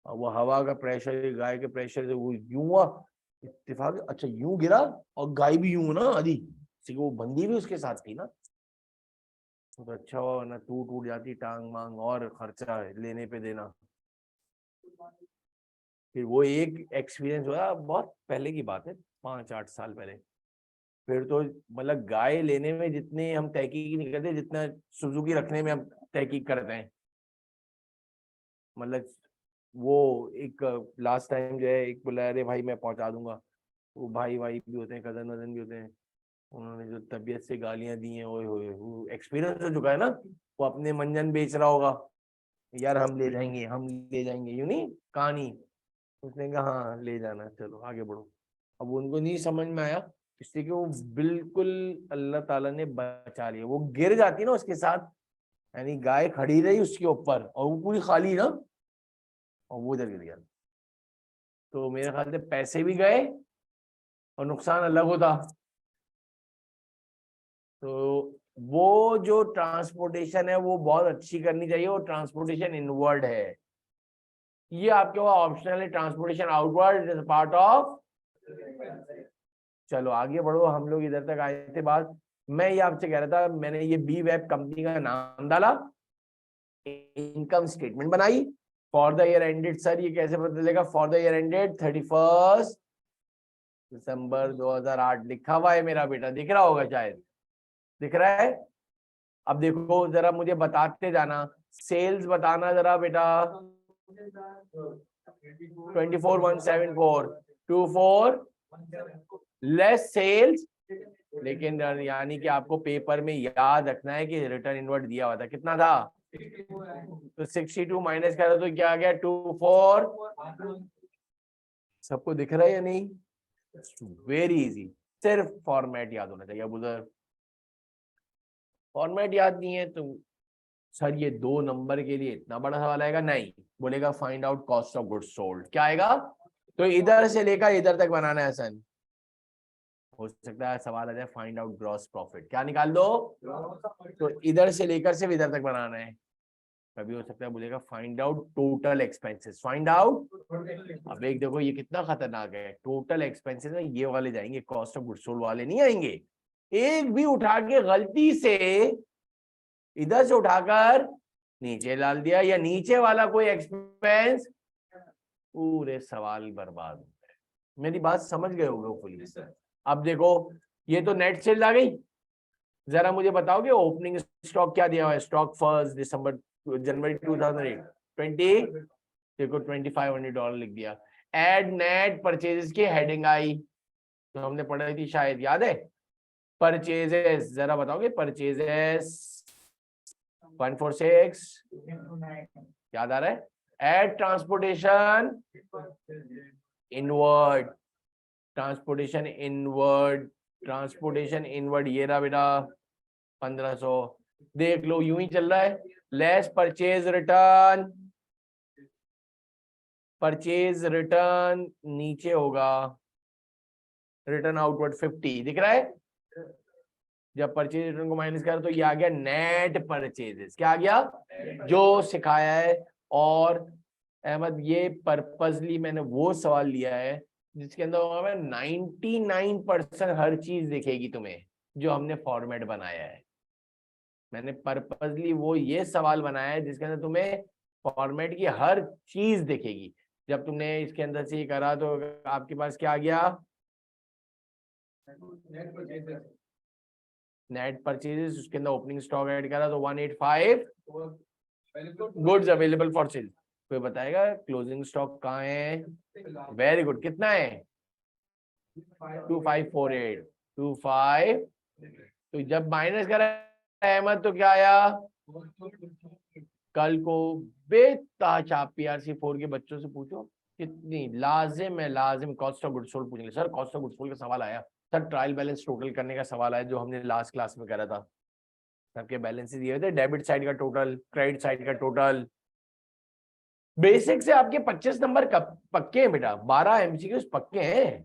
और वो हवा का प्रेशर, गाय के प्रेशर से वो यूं हुआ इत्तेफाक। अच्छा यूं गिरा और गाय भी यूं ना आधी, वो बंदी भी उसके साथ थी ना, तो अच्छा हुआ ना टूट जाती टांग मांग और खर्चा लेने पे देना। फिर वो एक एक्सपीरियंस हुआ, बहुत पहले की बात है, 5-8 साल पहले। फिर तो मतलब गाय लेने में जितने हम तहकीक नहीं करते जितना सुजुकी रखने में हम तहकीक करते हैं। मतलब वो एक लास्ट टाइम जो है एक बोला अरे भाई मैं पहुंचा दूंगा, वो भाई भी होते हैं, कजन वजन भी होते हैं, उन्होंने जो तबीयत से गालियां दी हैं, ओए होए, वो एक्सपीरियंस हो चुका है ना। वो अपने मंजन बेच रहा होगा, यार हम ले जाएंगे यूं नहीं कहानी। उसने कहा हाँ ले जाना, चलो आगे बढ़ो। अब उनको नहीं समझ में आया, इसलिए कि वो बिल्कुल अल्लाह ताला ने बचा लिया। वो गिर जाती ना उसके साथ, यानी गाय खड़ी रही उसके ऊपर और वो पूरी खाली ना, और वो उधर गिर गया। तो मेरे ख्याल से पैसे भी गए और नुकसान अलग होता। तो वो जो ट्रांसपोर्टेशन है वो बहुत अच्छी करनी चाहिए, और ट्रांसपोर्टेशन इनवर्ड है। ये आपके वहां ऑप्शनल है, transportation outward is part of. चलो आगे बढ़ो, हम लोग इधर तक आए थे बात। मैं ये आपसे कह रहा था, मैंने ये बी वेब कंपनी का नाम डाला, इनकम स्टेटमेंट बनाई for the year ended. Sir ये कैसे पता चलेगा? फॉर द ईयर एंडेड 31 दिसंबर 2008 लिखा हुआ है मेरा बेटा, दिख रहा होगा शायद, दिख रहा है। अब देखो जरा मुझे बताते जाना, सेल्स बताना जरा बेटा। 24,174 24 लेस सेल्स, लेकिन यानी कि आपको पेपर में याद रखना है कि रिटर्न इनवर्ट दिया हुआ था, कितना था? तो 62 माइनस करा तो क्या आ गया? 24। सबको दिख रहा है या नहीं? वेरी इजी, सिर्फ फॉर्मेट याद होना चाहिए। अब उधर फॉर्मेट याद नहीं है तो सर ये 2 नंबर के लिए इतना बड़ा सवाल आएगा? नहीं, बोलेगा find out cost of goods sold. क्या आएगा? तो इधर से लेकर इधर तक बनाना है सन। हो सकता है सवाल आ जाए फाइंड आउट ग्रॉस प्रॉफिट, क्या निकाल दो? तो इधर से लेकर सिर्फ इधर तक बनाना है। कभी हो सकता है बोलेगा find out total expenses, find out. अब एक देखो ये कितना खतरनाक है, टोटल एक्सपेंसेस में ये वाले जाएंगे, कॉस्ट ऑफ गुड्स सोल्ड वाले नहीं आएंगे। एक भी उठा के गलती से इधर से उठाकर नीचे डाल दिया, या नीचे वाला कोई एक्सपेंस पूरे सवाल बर्बाद हो गए। मेरी बात समझ गए होगे पुलिस। अब देखो ये तो नेट सेल्स आ गई, जरा मुझे बताओगे ओपनिंग स्टॉक क्या दिया हुआ है? स्टॉक फर्स्ट दिसंबर जनवरी 2008 20, देखो $2500 लिख दिया। एड नेट परचेजेस की हेडिंग आई, तो हमने पढ़ी थी शायद, याद है? परचेजेस, जरा बताओगे परचेजेस 146, याद आ रहा है? Add transportation inward, transportation inward, transportation inward ये रहा बेटा 1500। देख लो यूं ही चल रहा है। Less purchase return, purchase return नीचे होगा, रिटर्न आउटवर्ड 50 दिख रहा है। जब परचेज रिटर्न को माइनस कर तो ये आ गया नेट परचेजेस। क्या आ गया? जो सिखाया है। और अहमद ये पर्पसली मैंने वो सवाल लिया है जिसके अंदर 99% हर चीज दिखेगी तुम्हें जो हमने फॉर्मेट बनाया है। मैंने पर्पसली वो ये सवाल बनाया है जिसके अंदर तुम्हें फॉर्मेट की हर चीज दिखेगी। जब तुमने इसके अंदर से ये करा तो आपके पास क्या आ गया? नेट परचेजेस, उसके अंदर ओपनिंग स्टॉक ऐड करा तो 185 गुड्स अवेलेबल फॉर सेल। कोई बताएगा क्लोजिंग स्टॉक कहाँ है? वेरी गुड, कितना है? 2548, 25। तो जब माइनस करा अहमद तो क्या आया? कल को बेताज PRC4 के बच्चों से पूछो कितनी लाजिम है, लाजिम कॉस्ट ऑफ गुड्स सोल्ड पूछेंगे। Sir cost of goods sold का सवाल आया, सर ट्रायल बैलेंस टोटल करने का सवाल आया जो हमने लास्ट क्लास में करा था। सबके बैलेंसेस दिए थे, डेबिट साइड का टोटल, क्रेडिट साइड का टोटल। बेसिक से आपके 25 नंबर कब पक्के हैं बेटा? 12 MCQs पक्के हैं।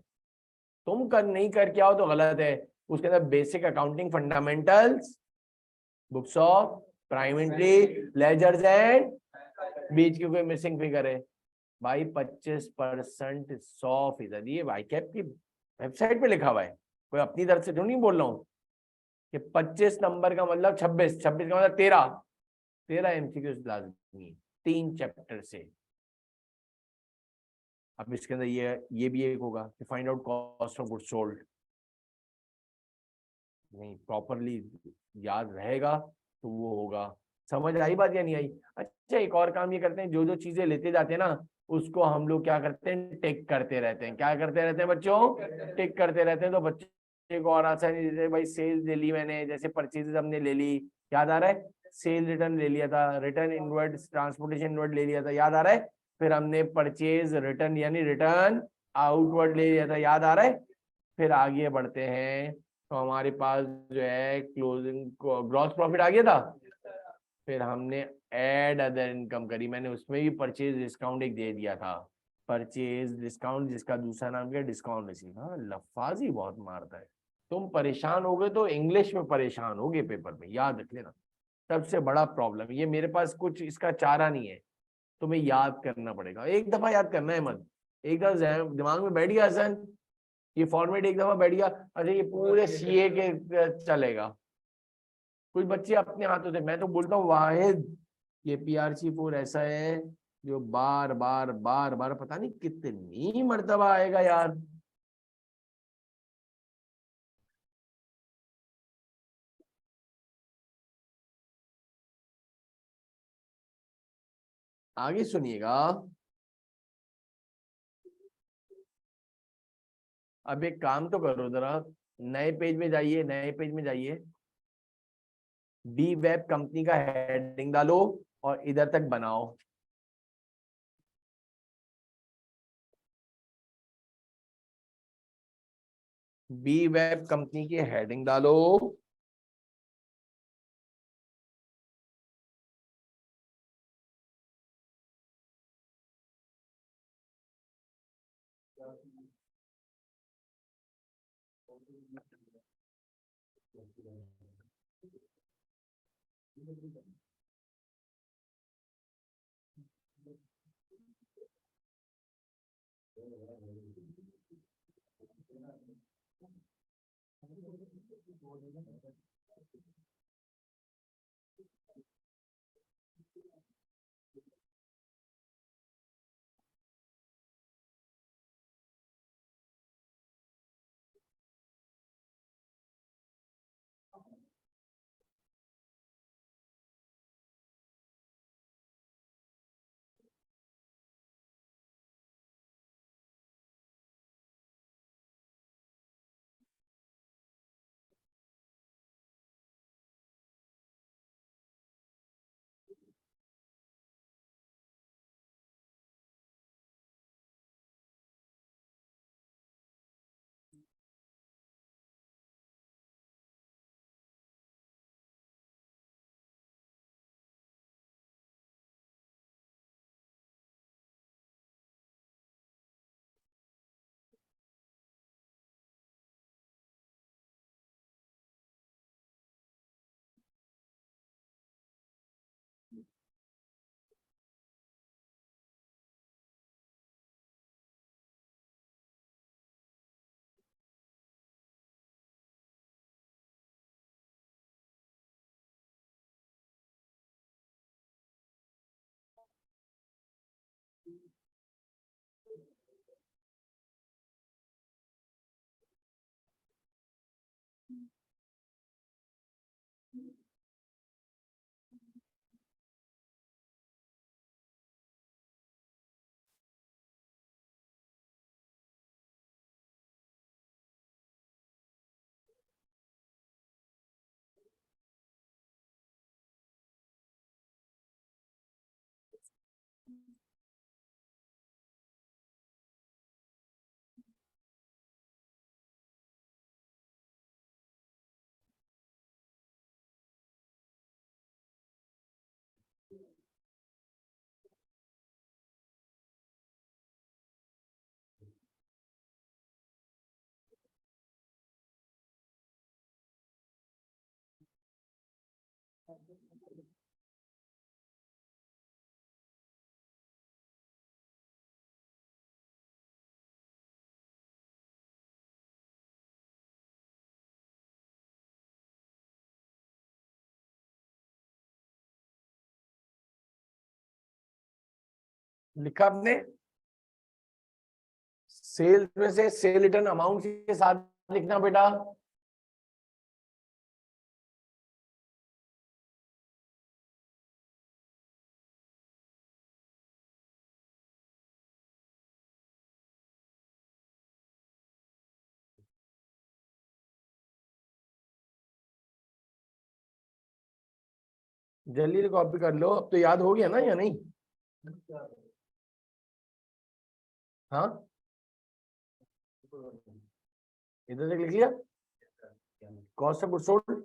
तुम कर नहीं करके आओ तो गलत है। उसके अंदर basic accounting fundamentals, books of primary ledgers and, बीच की कोई मिसिंग फिगर है भाई 25%, 100%। ये भाई कैप की वेबसाइट पे लिखा हुआ है, कोई अपनी तरफ से तो नहीं बोल रहा हूँ कि 25 नंबर का मतलब 26, 26 का मतलब 13 MCQs लाजमी 3 चैप्टर से। अब इसके अंदर ये भी एक होगा कि find out cost of goods sold. नहीं प्रॉपरली याद रहेगा तो वो होगा। समझ आई बात या नहीं आई? अच्छा एक और काम ये करते हैं, जो जो चीजें लेते जाते हैं ना उसको हम लोग क्या करते हैं, टिक करते रहते हैं। क्या करते रहते हैं बच्चों? टिक करते रहते हैं। तो बच्चे को और आसानी, जैसे भाई सेल्स ले ली मैंने, जैसे परचेजेस हमने ले ली, याद आ रहा है? सेल रिटर्न ले लिया था, रिटर्न इनवर्ड, ट्रांसपोर्टेशन इनवर्ड ले लिया था, याद आ रहा है? फिर हमने परचेज रिटर्न यानी रिटर्न आउटवर्ड ले लिया था, याद आ रहा है? फिर आगे बढ़ते हैं तो हमारे पास जो है क्लोजिंग ग्रॉस प्रॉफिट आ गया था। फिर हमने ऐड अदर इनकम करी, मैंने उसमें भी परचेज डिस्काउंट एक दे दिया था, परचेज डिस्काउंट जिसका दूसरा नाम क्या? Discount receive. हाँ लफाजी बहुत मारता है। तुम परेशान हो गए तो इंग्लिश में परेशान होगे पेपर में, याद रख लेना। सबसे बड़ा प्रॉब्लम ये, मेरे पास कुछ इसका चारा नहीं है, तुम्हें याद करना पड़ेगा। एक दफा याद करना है मत, एक दफा दिमाग में बैठ गया हसन, ये फॉर्मेट एक दफा बैठ गया, अच्छा ये पूरे CA के चलेगा। कुछ बच्चे अपने हाथों से, मैं तो बोलता हूँ वाहिद ये PRC4 ऐसा है जो बार बार बार बार पता नहीं कितनी मर्तबा आएगा यार। आगे सुनिएगा। अब एक काम तो करो जरा, नए पेज में जाइए, नए पेज में जाइए, बी वेब कंपनी का हेडिंग डालो और इधर तक बनाओ। बी वेब कंपनी की हेडिंग डालो। लिखा आपने? सेल्स में से सेल रिटर्न अमाउंट के साथ लिखना बेटा। जल्दी कॉपी कर लो, अब तो याद हो गया ना या नहीं? हाँ, इधर तक लिख लिया। कॉस्ट ऑफ गुड्स सोल्ड,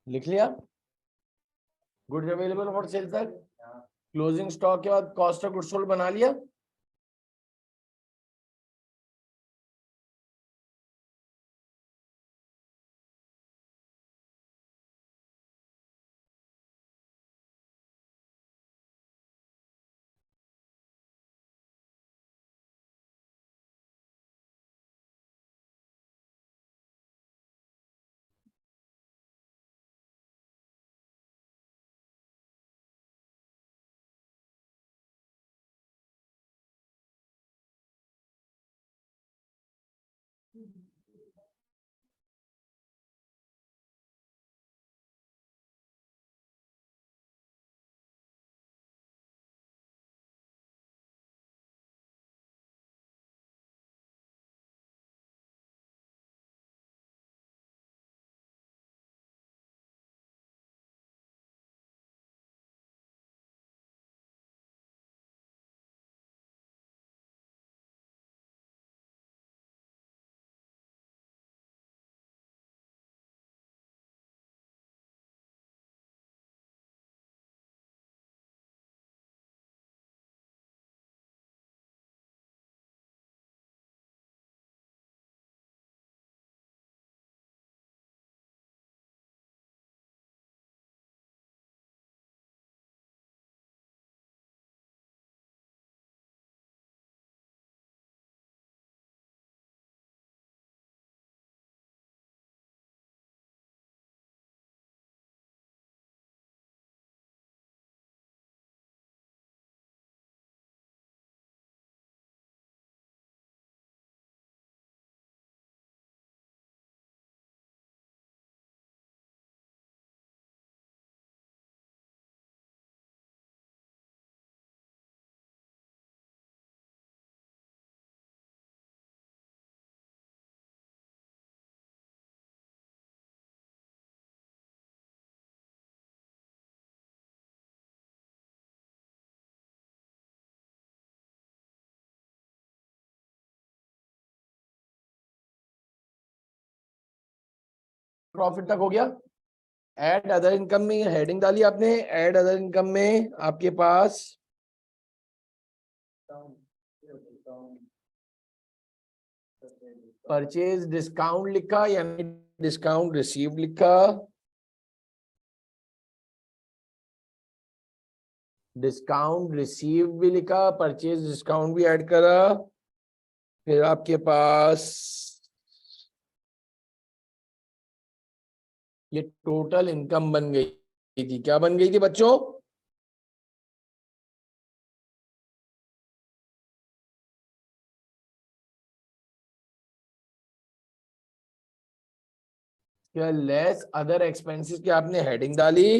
लिख लिया। गुड्स अवेलेबल फॉर सेल तक क्लोजिंग स्टॉक के बाद कॉस्ट ऑफ गुड्स सोल्ड बना लिया। प्रॉफिट तक हो गया। ऐड अदर इनकम में हेडिंग डाली आपने, ऐड अदर इनकम में आपके पास परचेज डिस्काउंट लिखा यानी डिस्काउंट रिसीव लिखा, डिस्काउंट रिसीव भी लिखा, परचेज डिस्काउंट भी ऐड करा। फिर आपके पास ये टोटल इनकम बन गई थी। क्या बन गई थी बच्चों? क्या लेस अदर एक्सपेंसेस की आपने हेडिंग डाली,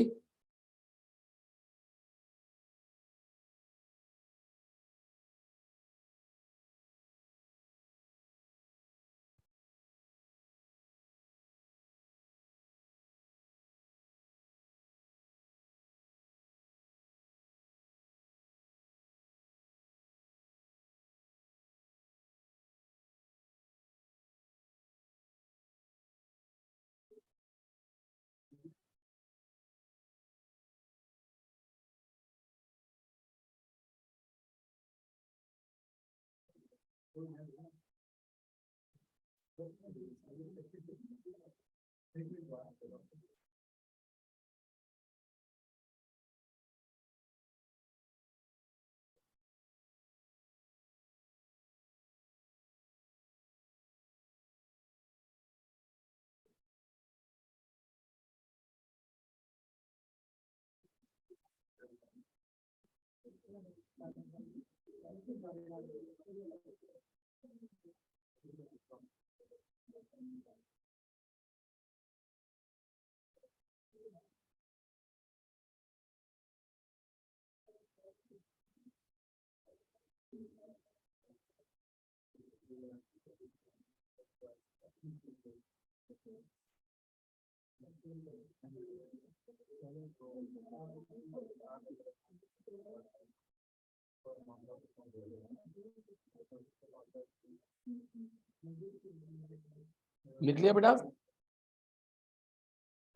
लिख लिया बेटा?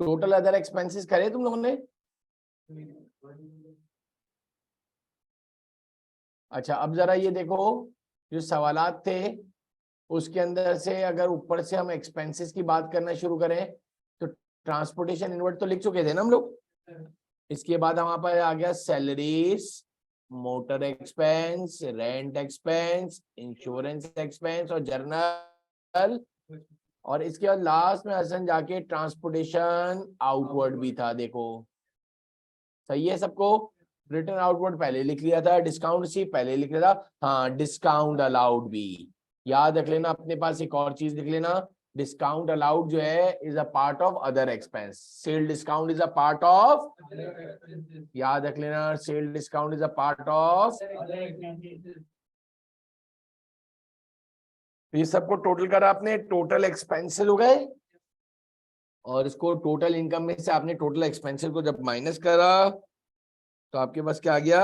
टोटल अदर एक्सपेंसेस करे तुम लोगों ने? अच्छा, अब जरा ये देखो, जो सवालात थे उसके अंदर से अगर ऊपर से हम एक्सपेंसेस की बात करना शुरू करें तो ट्रांसपोर्टेशन इनवर्ट तो लिख चुके थे ना हम लोग। इसके बाद हमारे पास आ गया salaries, motor expense, rent expense, insurance expense और जर्नल। और इसके बाद लास्ट में हसन जाके ट्रांसपोर्टेशन आउटवर्ड भी था। देखो सही है सबको? रिटर्न आउटवर्ड पहले लिख लिया था, डिस्काउंट रिसीव पहले लिख लिया था। हाँ, डिस्काउंट अलाउड भी याद रख लेना। अपने पास एक और चीज लिख लेना, डिस्काउंट अलाउड जो है is a part of other expense. Sale discount is a part of, याद रख लेना, sale discount is a part of. ये सबको टोटल करा आपने, टोटल एक्सपेंसेस हो गए। और इसको टोटल इनकम में से आपने टोटल एक्सपेंसेस को जब माइनस करा तो आपके पास क्या आ गया?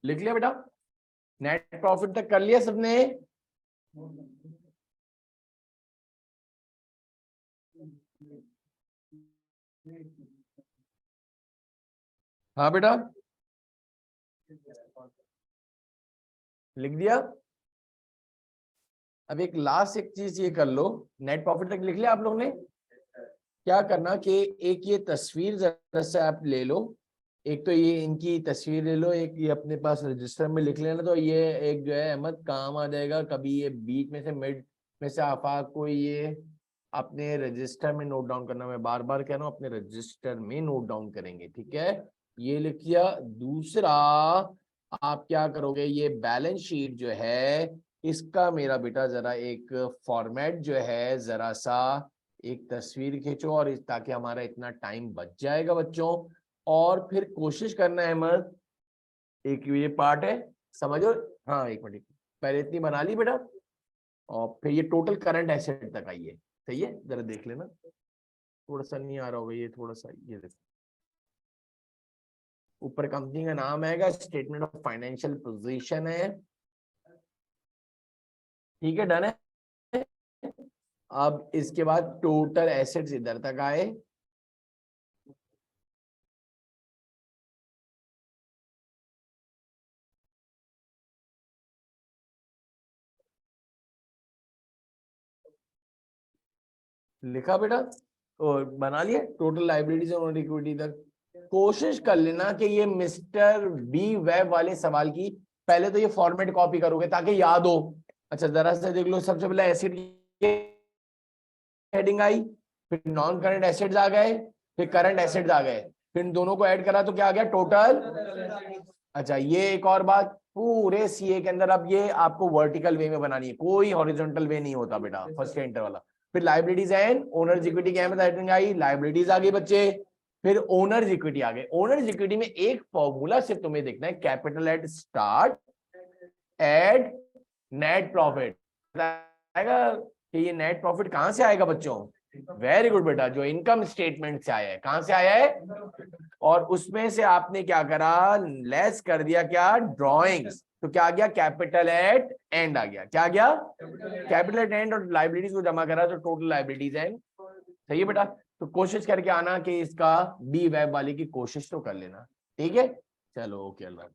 लिख लिया बेटा? नेट प्रॉफिट तक कर लिया सबने? हाँ बेटा, लिख दिया? अब एक लास्ट एक चीज ये कर लो, नेट प्रॉफिट तक लिख लिया आप लोग ने? क्या करना कि एक ये तस्वीर जरा से आप ले लो, एक तो ये इनकी तस्वीर ले लो, एक ये अपने पास रजिस्टर में लिख लेना, तो ये एक जो है अहमद काम आ जाएगा। कभी ये बीच में से मिड में से आफाक को ये अपने रजिस्टर में नोट डाउन करना, मैं बार बार कह रहा हूँ अपने रजिस्टर में नोट डाउन करेंगे, ठीक है? ये लिख लिया। दूसरा आप क्या करोगे, ये बैलेंस शीट जो है इसका मेरा बेटा जरा एक फॉर्मेट जो है जरा सा एक तस्वीर खींचो, और ताकि हमारा इतना टाइम बच जाएगा बच्चों। और फिर कोशिश करना है अहमद, एक ये पार्ट है समझो। हाँ एक मिनट, पहले इतनी बना ली बेटा, और फिर ये टोटल करंट एसेट तक आई है, सही है? जरा देख लेना, थोड़ा सा नहीं आ रहा होगा ये, थोड़ा सा ये देखो, ऊपर कंपनी का नाम आएगा, स्टेटमेंट ऑफ फाइनेंशियल पोजीशन है, ठीक है? डन है। अब इसके बाद टोटल एसेट्स इधर तक आए, लिखा बेटा? और बना लिया टोटल लाइबिलिटीज और इक्विटी तक। कोशिश कर लेना कि ये मिस्टर बी वेब वाले सवाल की पहले तो ये फॉर्मेट कॉपी करोगे ताकि याद हो। अच्छा जरा से देख लो, सबसे पहले एसेट हेडिंग आई, फिर नॉन करंट एसेट्स आ गए, फिर करंट एसेट्स आ गए, फिर इन दोनों को ऐड करा तो क्या आ गया टोटल। अच्छा ये एक और बात, पूरे सीए के अंदर अब ये आपको वर्टिकल वे में बनानी है, कोई हॉरिजॉन्टल वे नहीं होता बेटा फर्स्ट एंटर वाला। फिर लाइबिलिटीज एंड ओनर्स इक्विटी की हेडिंग आई, लाइबिलिटीज आ गई बच्चे, फिर ओनर्स इक्विटी आ गए। ओनर्स इक्विटी में एक फॉर्मूला सिर्फ तुम्हें देखना है, capital at start add net profit. आएगा कि ये नेट प्रॉफिट कहां से आएगा बच्चों? वेरी गुड बेटा, जो इनकम स्टेटमेंट से आया है। कहां से आया है? और उसमें से आपने क्या करा, लेस कर दिया क्या, ड्रॉइंग्स, तो क्या आ गया, कैपिटल एट एंड आ गया। क्या आ गया? कैपिटल एट एंड, और लाइबिलिटीज को जमा करा तो टोटल लाइबिलिटीज एंड। सही है बेटा? तो कोशिश करके आना कि इसका बी वेब वाले की कोशिश तो कर लेना, ठीक है? चलो ओके, अल्लाह।